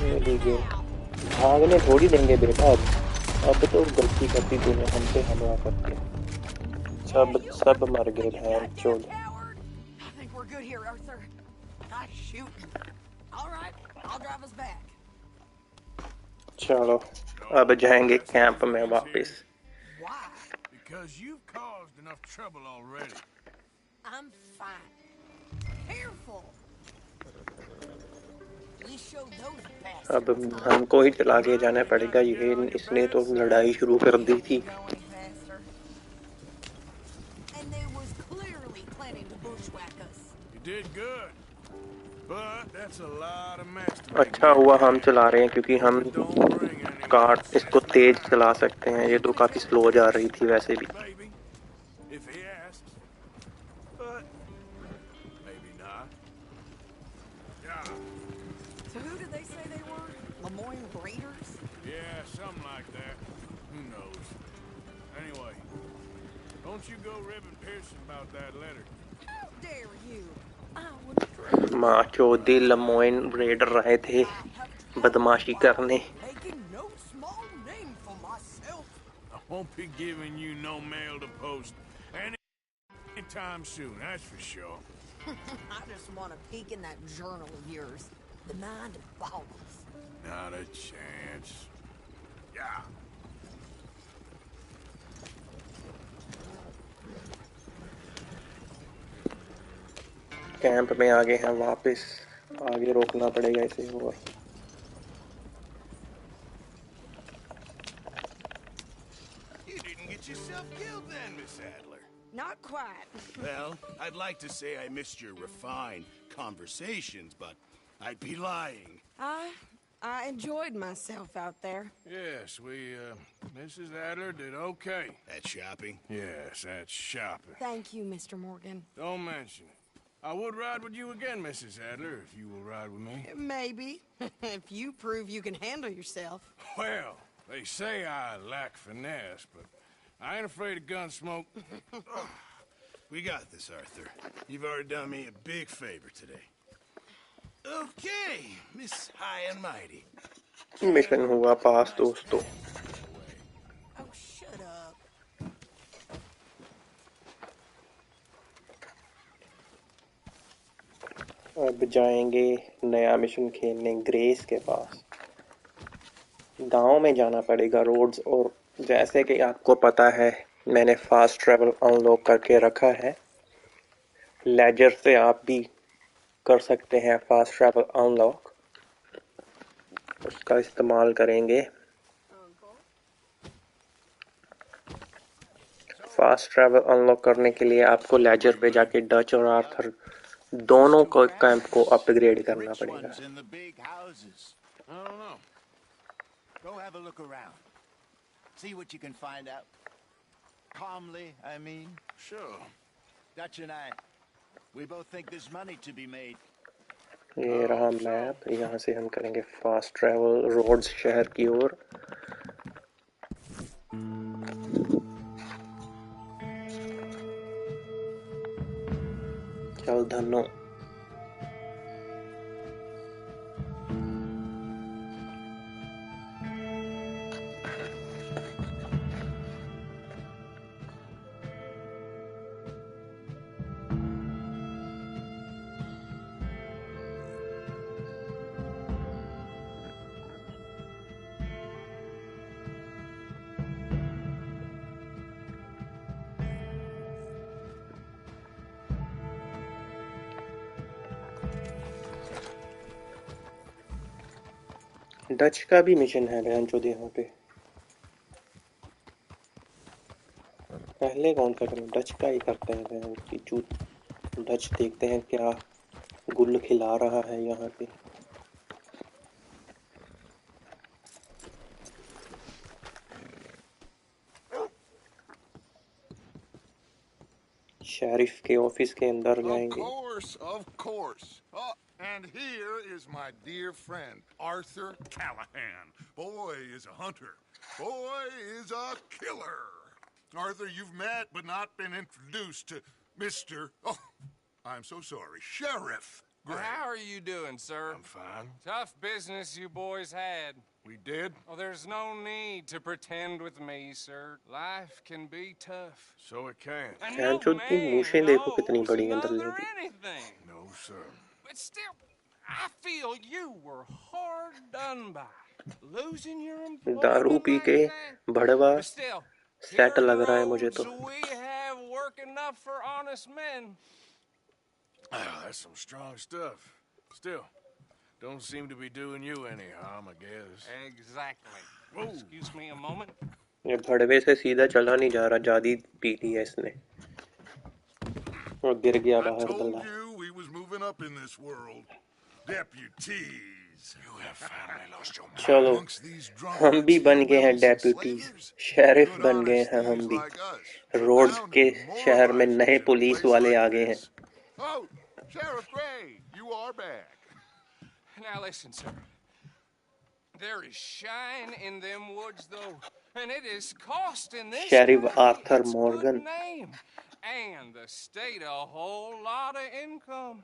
ये भी गए। भागने थोड़ी देंगे बेटा। अब तो गलती करती तूने हमसे हमला करके। सब मर गए बहन चोद। चलो अब जाएंगे कैंप में वापस। Because you've caused enough trouble already. I'm fine. Careful. We showed those bastards. अब हमको ही चला के जाना पड़ेगा। ये इसने तो लड़ाई शुरू कर दी थी। And they was clearly planning to bushwhack us. You did good. But that's a lot of mess to अच्छा हुआ हम चला रहे हैं क्योंकि हम कार इसको तेज चला सकते हैं। ये तो काफी स्लो जा रही थी वैसे भी। If he asks. But maybe not. Yeah. So who did they say they were? Lemoyne Raiders? Yeah, something like that. Who knows? Anyway, don't you go ribbing Pearson about that letter. How dare you? I would dream माँ Chaudhary लमोइन raider रहे थे बदमाशी करने। making no small name for myself. I won't be giving you no mail to post anytime soon, that's for sure. I just want to peek in that journal of yours. The mind of balls. Not a chance. Yeah. Camp में आगे हैं वापस। आगे रोकना पड़ेगा इसे। और You didn't get yourself killed then, Miss Adler. Not quite. Well, I'd like to say I missed your refined conversations, but I'd be lying. I enjoyed myself out there. Yes, Mrs. Adler did okay. At shopping? Yes, that's shopping. Thank you, Mr. Morgan. Don't mention it. I would ride with you again, Mrs. Adler, if you will ride with me. Maybe. If you prove you can handle yourself. Well, they say I lack finesse, but I ain't afraid of gun smoke. We got this, Arthur. You've already done me a big favor today. Okay, Miss High and Mighty. Mission हुआ पास दोस्तों। Oh, shut up. अब जाएंगे नया mission खेलने grace के पास। गांव में जाना पड़ेगा रोड्स। और जैसे कि आपको पता है मैंने फास्ट ट्रैवल अनलॉक करके रखा है। लेजर से आप भी कर सकते हैं फास्ट ट्रैवल अनलॉक। उसका इस्तेमाल करेंगे। फास्ट ट्रैवल अनलॉक करने के लिए आपको लेजर पे जाके डच और आर्थर दोनों को कैंप को अपग्रेड करना पड़ेगा। I don't know. Go have a look around. See what you can find out. Calmly, I mean. Sure. Dutch and I, we both think there's money to be made. ये रहा map. यहाँ से हम करेंगे fast travel roads शहर की ओर। चल धनो। डच का भी मिशन है बहनचोद यहाँ पे। पहले कौन सा करें? डच का ही करते हैं बहन की चूत। डच देखते हैं क्या गुल खिला रहा है यहाँ पे। शेरिफ के ऑफिस के अंदर जाएंगे। Of course. Oh, and here is my dear friend, Arthur Callahan. Boy is a hunter. Boy is a killer. Arthur, you've met but not been introduced to Mr. Oh, I'm so sorry, Sheriff Gray. How are you doing, sir? I'm fine. Tough business you boys had. We did? Oh, there's no need to pretend with me, sir. Life can be tough. So it can. And बहन no चोद की man मूछें देखो knows कितनी बड़ी अंदर another लेके। anything. No, sir. But still, I feel you were hard done by. Losing your दारू employment P like के that. भड़वा But still, set here लग are रहा है the मुझे तो। roads we have work enough for honest men. Ah, that's some strong stuff. Still, don't seem to be doing you any harm, I guess. Exactly. Excuse me a moment. ये भड़वे से सीधा चला नहीं जा रहा, जादी पी ली है इसने और गिर गया I बाहर told गला। you we was moving up in this world. Deputies. You have finally lost your mind. चलो Amongst these drunkards, हम भी बन गए हैं hillbillies and deputies, slavers, sheriff good बन गए honest हैं हम thieves भी। like us, रोड्स bound के to शहर में demoralize नए us in a police place वाले like आ गए हैं। this. Oh, Sheriff Gray, you are back. Now listen, sir. There is shine in them woods, though, and it is costing this sheriff county Arthur its Morgan. good name and the state a whole lot of income.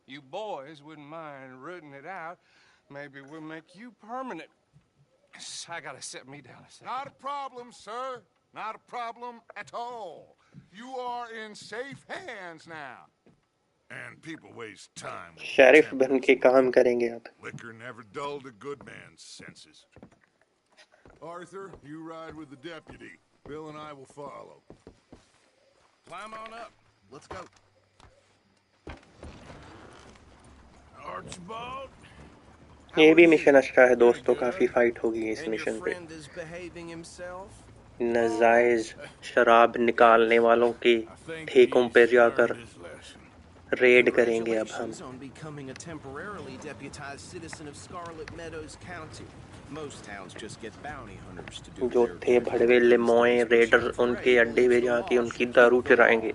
You boys wouldn't mind rooting it out. Maybe we'll make you permanent. I gotta sit me down a second. Not a problem, sir. Not a problem at all. You are in safe hands now. And people waste time with sheriff बन tempers के and काम करेंगे अब। liquor never dulled a good man's senses. Arthur, you ride with the deputy. Bill and I will follow. Climb on up. Let's go. Archibald? ये भी mission अच्छा है दोस्तों, काफी फाइट होगी इस And your मिशन पे। friend is behaving himself? नाजायज शराब निकालने वालों के I think ठेकों पे he's जाकर learned his lesson. रेड करेंगे अब हम। Congratulations on becoming a temporarily deputized citizen of Scarlet Meadows County. Most towns just get bounty hunters to do जो their थे work. भड़वे लेमोए रेडर उनके अड्डे पे जाके उनकी दारू चुराएंगे।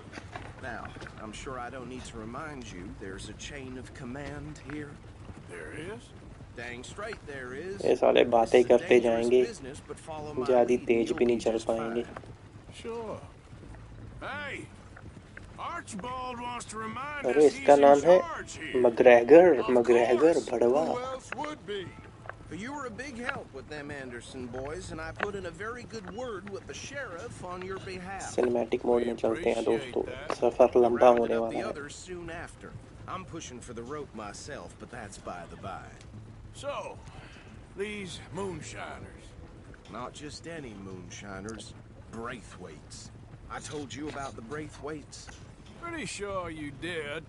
Now, I'm sure I don't need to remind you there's a chain of command here. There is? Dang straight there is. ये साले बातें This is a करते dangerous जाएंगे, business, but follow my ज्यादा lead and तेज you'll भी नहीं be चल just पाएंगे। fine. Sure. Hey! Archibald wants to remind अरे us he's इसका in नाम है charge here. मगरेगर, Of मगरेगर course. भड़वा। Who else would be? You were a big help with them Anderson boys, and I put in a very good word with the sheriff on your behalf. Cinematic mode में चलते हैं दोस्तों, appreciate सफर लंबा Rounded होने up वाला the है। others soon after. I'm pushing for the rope myself, but that's by the by. So, these moonshiners. Not just any moonshiners, Braithwaites. I told you about the Braithwaites. Pretty sure you did.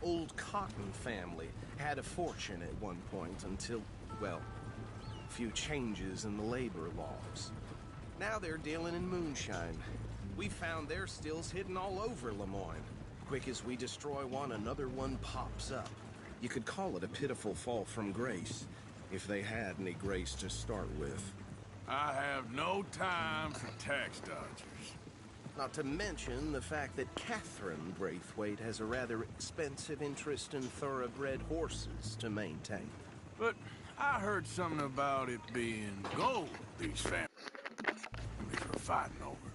Old Cotton family had a fortune at one point until, well, a few changes in the labor laws. Now they're dealing in moonshine. We found their stills hidden all over Lemoyne. Quick as we destroy one, another one pops up. You could call it a pitiful fall from grace, if they had any grace to start with. I have no time for tax dodgers. Not to mention the fact that Catherine Braithwaite has a rather expensive interest in thoroughbred horses to maintain. But I heard something about it being gold these families were fighting over.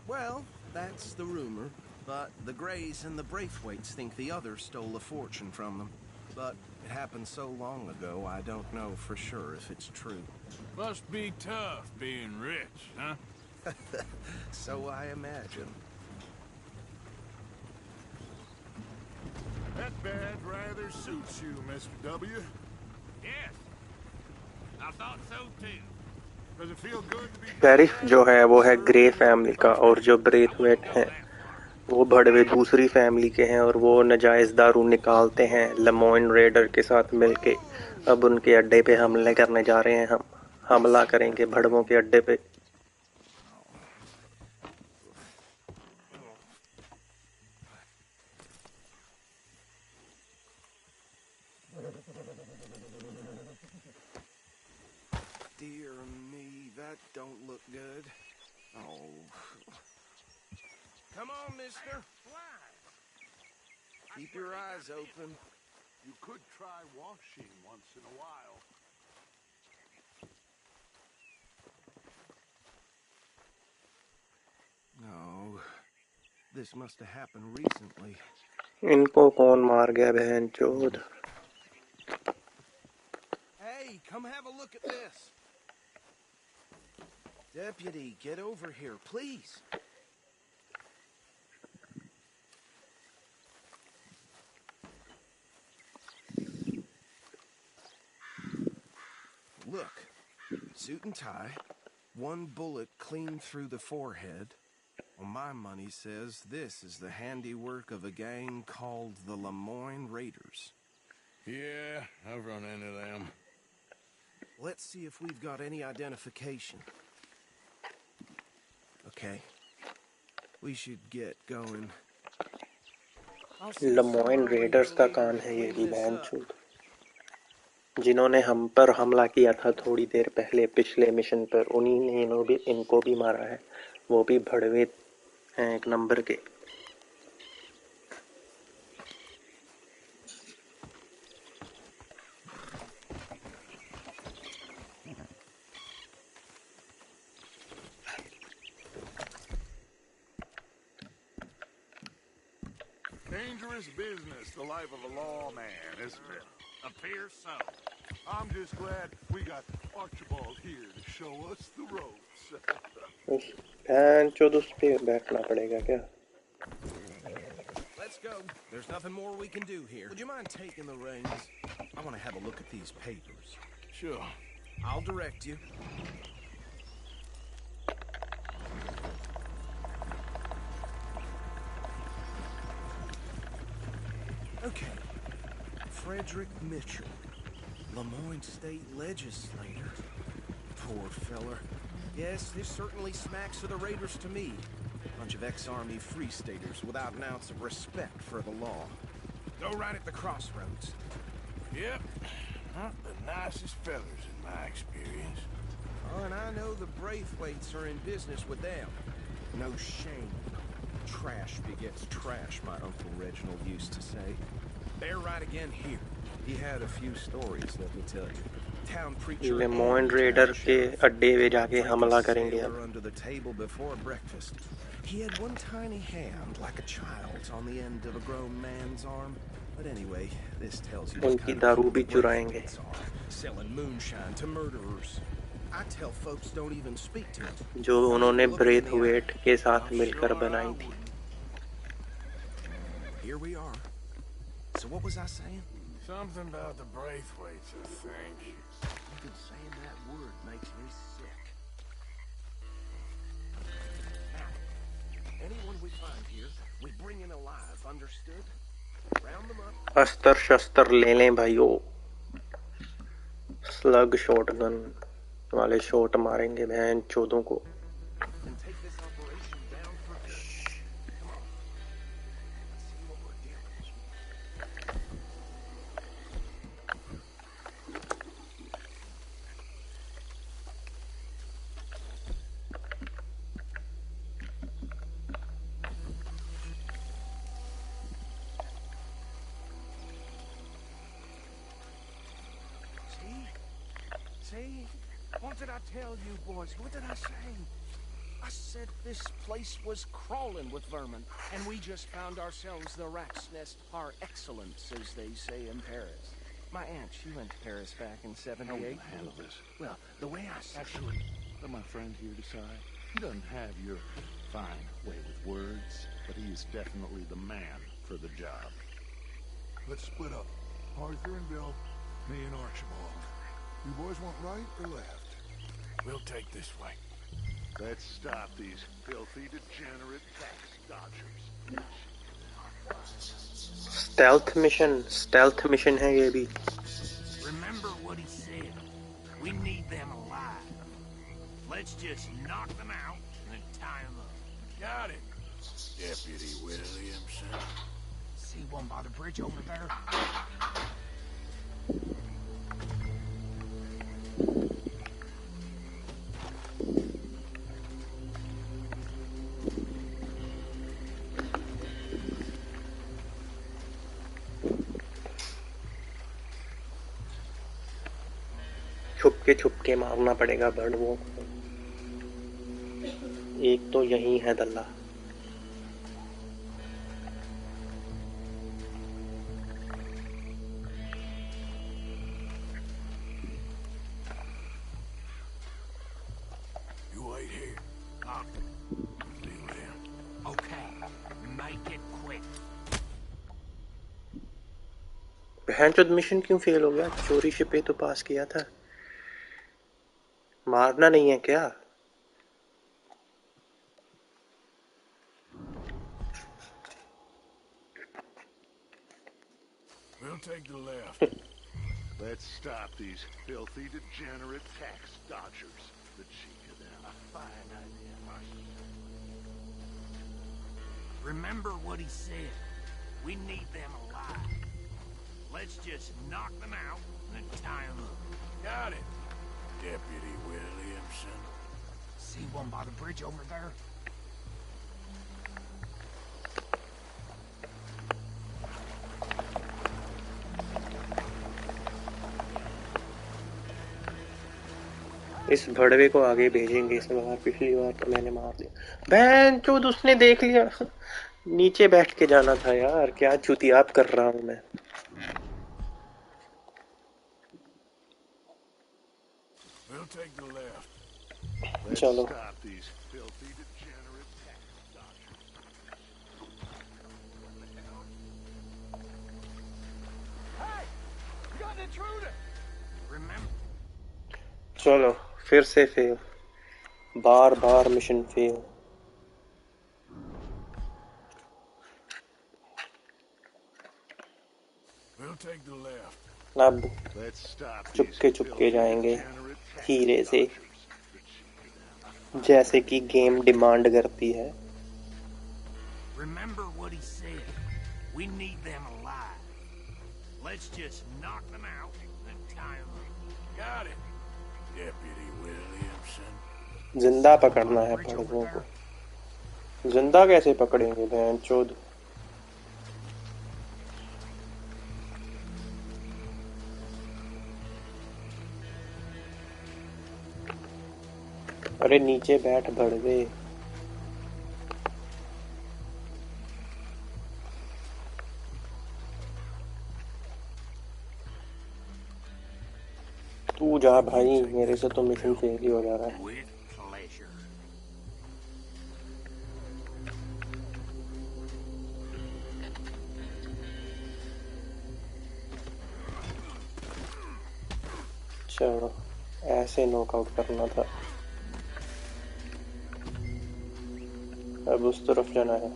Well, that's the rumor. But the Greys and the Braithwaites think the others stole a fortune from them. But it happened so long ago, I don't know for sure if it's true. Must be tough being rich, huh? So I imagine. That badge rather suits you, Mr. W. Yes. I thought so too. Does it feel good to be sheriff जो है वो है grey family का, और जो Brathwaite हैं वो भड़वे दूसरी फैमिली के हैं, और वो नजायज दारू निकालते हैं लेमोइन रेडर के साथ मिलके अब उनके अड्डे पे हमले करने जा रहे हैं हम। हमला करेंगे भड़वों के अड्डे पे। Dear me, that don't look good. Oh. Come on, mister. Keep your eyes open. You could try washing once in a while. No. This must have happened recently. इनको कौन मार गया बहनचोद? Hey, come have a look at this. Deputy, get over here, please. Look, suit and tie, one bullet clean through the forehead. Well, my money says this is the handiwork of a gang called the Lemoyne Raiders. Yeah, I've run into them. Let's see if we've got any identification. Okay. We should get going. Lemoine readers का कान है ये भी बहनचोद, जिन्होंने हम पर हमला किया था थोड़ी देर पहले पिछले मिशन पर। उन्हीं ने इनको भी मारा है। वो भी भड़वे हैं एक नंबर के। Dangerous business, the life of a lawman, isn't it? Appears so. I'm just glad we got Archibald here to show us the ropes. उस बहनचोद उस पे बैठना पड़ेगा क्या? Let's go. There's nothing more we can do here. Would you mind taking the reins? I want to have a look at these papers. Sure. I'll direct you. Okay. Frederick Mitchell, Lemoyne State Legislator. Poor feller. Yes, this certainly smacks of the Raiders to me. Bunch of ex-Army Free Staters without an ounce of respect for the law. Go right at the crossroads. Yep. Not the nicest fellers in my experience. Oh, and I know the Braithwaites are in business with them. No shame. Trash begets trash, my Uncle Reginald used to say. They're right again here. He had a few stories, let me tell you. Town preacher Lemoine raider के अड्डे पे जाके हमला करेंगे अब। under the table before breakfast. He had one tiny hand, like a child's, on the end of a grown man's arm. But anyway, this tells you what उनकी kind दारू of भी people चुराएंगे। Braithwaites are, selling moonshine to murderers. I tell folks don't even speak to him. जो उन्होंने Brathwaite के साथ मिलकर बनाई थी। Here we are. So what was I saying? Something about the Braithwaites, I think. Even saying that word makes me sick. Now, anyone we find here, we bring in alive, understood? Round them up. अस्तर शस्त्र ले लें भाइयों। Slug shotgun वाले shot मारेंगे बहनचोदों को। And take this operation down for good. Come on. Let's see what we're dealing with. See? What did I tell you, boys? What did I say? I said this place was crawling with vermin, and we just found ourselves the rat's nest par excellence, as they say in Paris. My aunt, she went to Paris back in '78. How will you handle this? Well, the way I said Actually, let my friend here decide. He doesn't have your fine way with words, but he is definitely the man for the job. Let's split up. Arthur and Bill, me and Archibald. You boys want right or left? We'll take this way. Let's stop these filthy, degenerate tax dodgers. Stealth mission है ये भी। Remember Let's just knock them out and then tie them up. Got it, Deputy Williamson. See one by the bridge over there? छुपके मारना पड़ेगा बर्डवॉक को। एक तो यही है दल्ला। You wait here. I'll deal with him. Okay, make it quick. बहनचोद mission क्यों फेल हो गया? चोरी छिपे तो पास किया था। मारना नहीं है क्या? We'll take the left. Let's stop these filthy, degenerate tax dodgers. The cheek of them. A fine idea. Remember what he said. We need them alive. Let's just knock them out and then tie them up. Got it, Deputy Williamson. See one by the bridge over there? इस भड़वे को आगे भेजेंगे इस बार। पिछली बार तो मैंने मार दिया। बहन चोद उसने देख लिया। नीचे बैठ के जाना था यार। क्या चुतियाप कर रहा हूं मैं। We'll take the left. Let's चलो stop these filthy, degenerate tax dodgers. Hey! You got an intruder! Remember? चलो फिर से fail. Bar bar mission fail. We'll take the left. अब Let's stop these Chupke Chupke filthy, जाएंगे degenerate tax धीरे से, dodgers. The cheek of them. जैसे कि game demand करती है। Remember what he said. We need them alive. Let's just knock them out and tie them up. Got it, Deputy Williamson. जिंदा पकड़ना है भड़वों को। जिंदा कैसे पकड़ेंगे बहन चोद? अरे नीचे बैठ भड़वे। तू जा भाई, मेरे से तो मिशन फेल ही हो जा रहा है। With pleasure. चलो ऐसे नॉकआउट करना था। अब उस तरफ जाना है।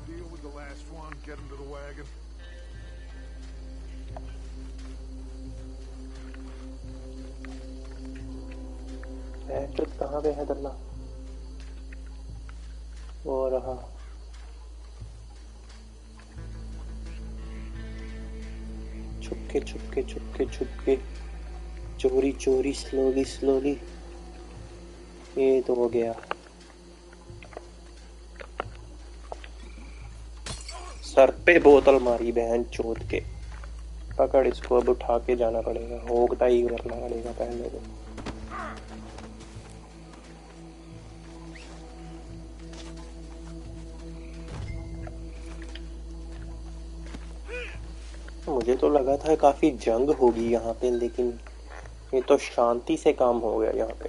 Deal with the last one. Get him to the wagon. कहाँ पे है दल्ला? वो रहा। छुपके छुपके छुपके छुपके, चोरी चोरी, स्लोली स्लोली। ये तो हो गया। सर पे बोतल मारी बहन चोद के। पकड़ इसको, अब उठा के जाना पड़ेगा। होगता ही करना पड़ेगा पहले तो। मुझे तो लगा था काफी जंग होगी यहाँ पे, लेकिन ये तो शांति से काम हो गया यहाँ पे।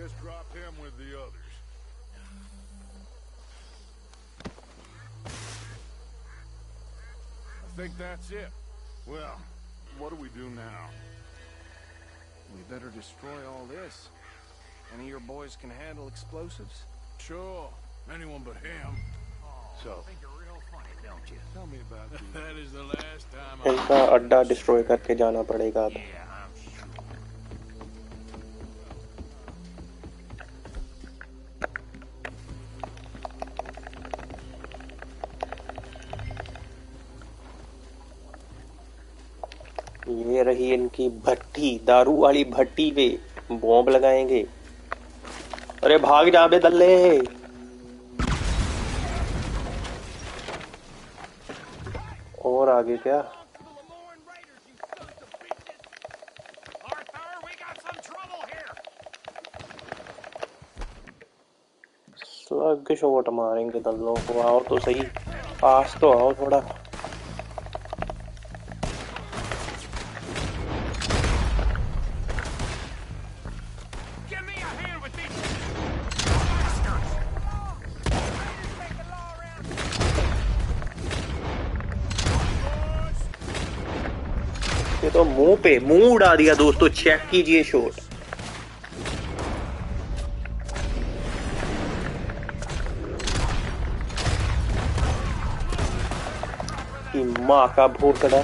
just drop him with the others. I think that's it. Well, what do we do now? We better destroy all this. Any of your boys can handle explosives? Sure. Anyone but him. So, think you're real funny, don't you? tell me about the... That is the last time इनका अड्डा destroy करके जाना पड़ेगा अब। Yeah, I'm sure. ये रही इनकी भट्टी, दारू वाली भट्टी पे बॉम्ब लगाएंगे। अरे भाग जा बे दल्ले। और आगे क्या? स्लग शॉट मारेंगे दल्लों को। आओ तो सही, पास तो आओ थोड़ा। ये तो मुंह उड़ा दिया दोस्तों। चेक कीजिए शॉट। की माँ का भोसड़ा।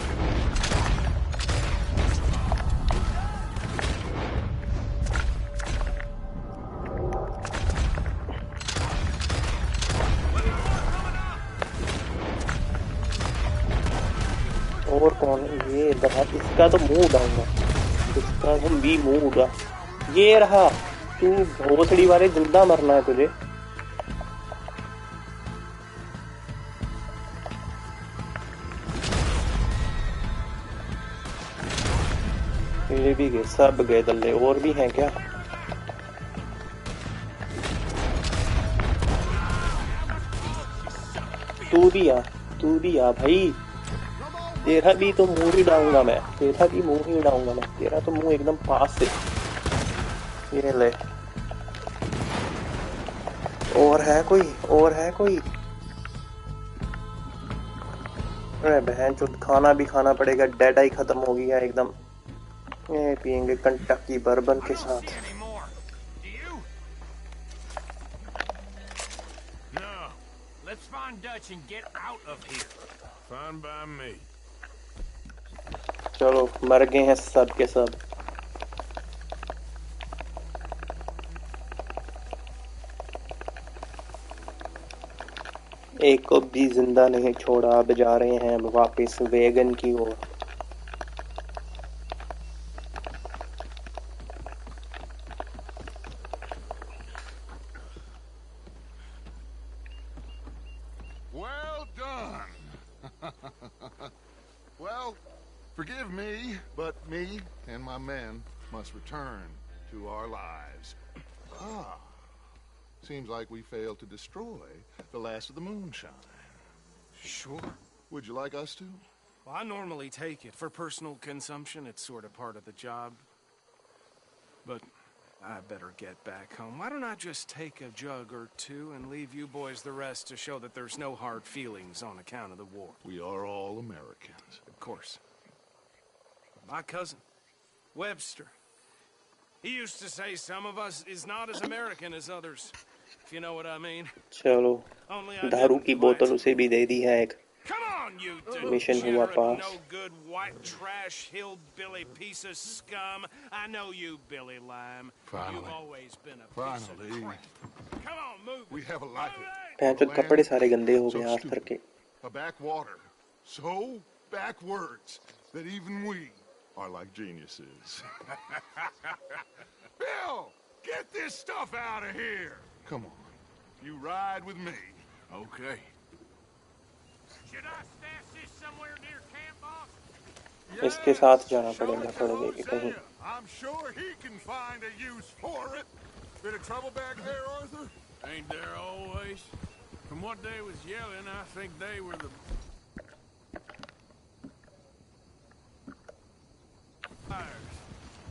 और कौन ये रहा? इसका तो मुंह उड़ाऊंगा, इसका हम भी मुंह उड़ा। ये रहा। तू भोसड़ी वाले जिंदा मरना है तुझे। ये भी गए, सब गए दल्ले। और भी हैं क्या? तू भी आ भाई। तेरा भी तो मुंह ही उड़ाऊंगा मैं। तेरा भी मुंह ही उड़ाऊंगा मैं। तेरा तो मुंह एकदम पास से। ये ले। और है कोई? अरे बहन चोद, खाना भी खाना पड़ेगा। डेड आई खत्म हो गया एकदम। ये पियेंगे कंटकी बर्बन के साथ। Let's find Dutch and get out of here. Fine by me. चलो, मर गए हैं सब के सब। एक को भी जिंदा नहीं छोड़ा। अब जा रहे हैं वापस वेगन की ओर। Well done. Well, forgive me, but me and my men must return to our lives. Ah, seems like we failed to destroy the last of the moonshine. Sure. Would you like us to? Well, I normally take it for personal consumption. It's sort of part of the job. But I better get back home. Why don't I just take a jug or two and leave you boys the rest to show that there's no hard feelings on account of the war? We are all Americans. Of course. My cousin, Webster, he used to say some of us is not as American as others, if you know what I mean. चलो, दारू की बोतल उसे भी दे दी है एक। Come on, you mission हुआ पास। no good white trash hillbilly piece of scum. I know you, Billy Lime. Finally. You've always been a piece of Finally. crap. Come on, move. We have a life. पैंचोद कपड़े सारे गंदे हो गए आस्तर के। A backwater. So backwards that even we are like geniuses. Bill, get this stuff out of here. Come on. You ride with me. Okay. Should I stash this somewhere near camp, boss? इसके साथ जाना पड़ेगा थोड़ी देर के कहीं। I'm sure he can find a use for it. Bit of trouble back there, Arthur? Ain't there always? From what they was yelling, I think they were the... fires.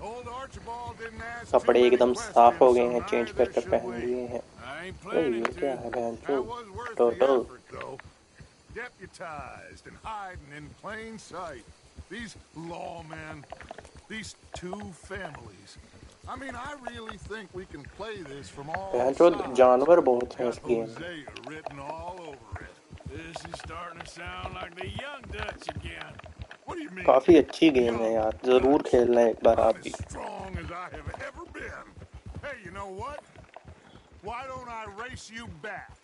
Old Archibald didn't ask too कपड़े many एकदम साफ हो questions, गए so हैं, change neither कर कर should पहन we. लिए हैं। I ain't ओए planning ये क्या to. है बहनचोद? That was worth the turtle. effort, though. Deputized and hiding in plain sight. These lawmen, these two families. I mean, I really think we can play this from all बहनचोद sides. जानवर बहुत हैं Got इस game में। Hosea written all over it. This is starting to sound like the young Dutch again. What do you mean? काफी अच्छी game है Young यार, जरूर Dutch. खेलना एक बार आप I'm भी। as strong as I have ever been. Hey, you know what? Why don't I race you back?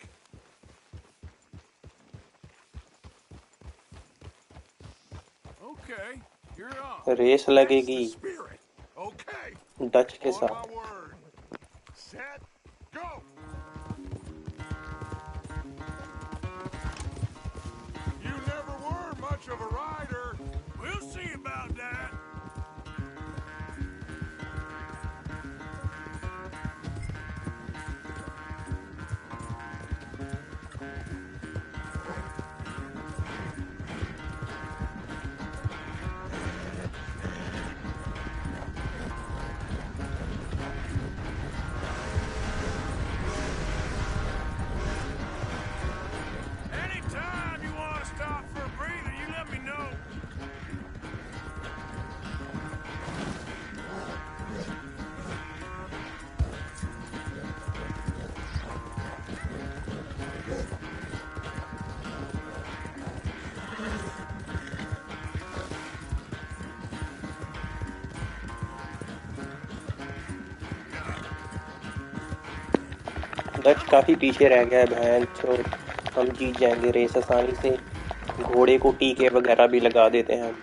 Okay, you're on. Race That's लगेगी the spirit. Okay. डच के On साथ। my word. Set. Go. You never were much of a rider. We'll see about that. Anytime you want to stop for a breather, you let me know. Dutch काफी पीछे रह गया है बहनचोद। हम जीत जाएंगे race आसानी से। घोड़े को टीके वगैरह भी लगा देते हैं,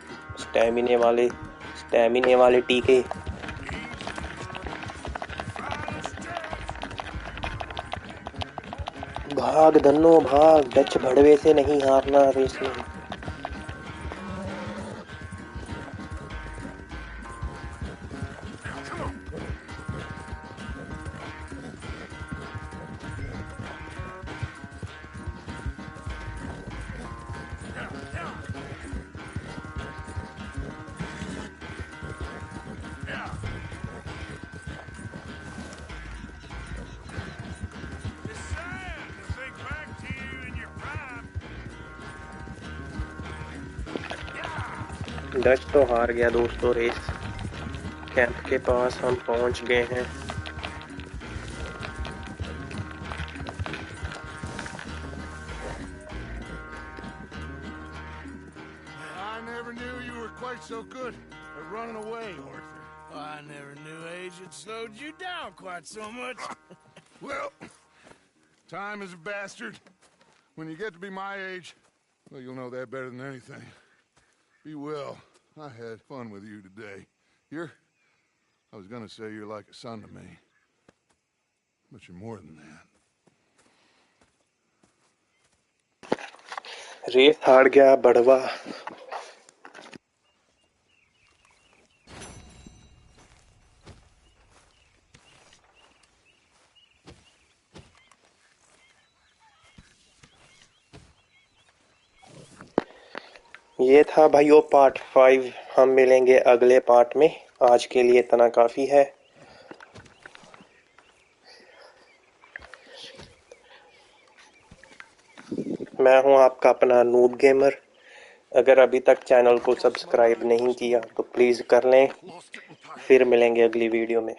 स्टैमिने वाले टीके। भाग धन्नो भाग, डच भड़वे से नहीं हारना रेस में। It's sad to think back to you in your prime. Dutch तो हार गया दोस्तों रेस। कैंप के पास हम पहुंच गए हैं। I never knew you were quite so good at running away, Arthur. I never knew age had slowed you down quite so much. Well, time is a bastard. When you get to be my age, well, you'll know that better than anything. Be well. I had fun with you today. I was gonna say you're like a son to me. But you're more than that. Race हार गया बड़वा। ये था भाइयों part 5। हम मिलेंगे अगले part में। आज के लिए इतना काफी है। मैं हूं आपका अपना नूब गेमर। अगर अभी तक चैनल को सब्सक्राइब नहीं किया तो प्लीज कर लें। फिर मिलेंगे अगली वीडियो में।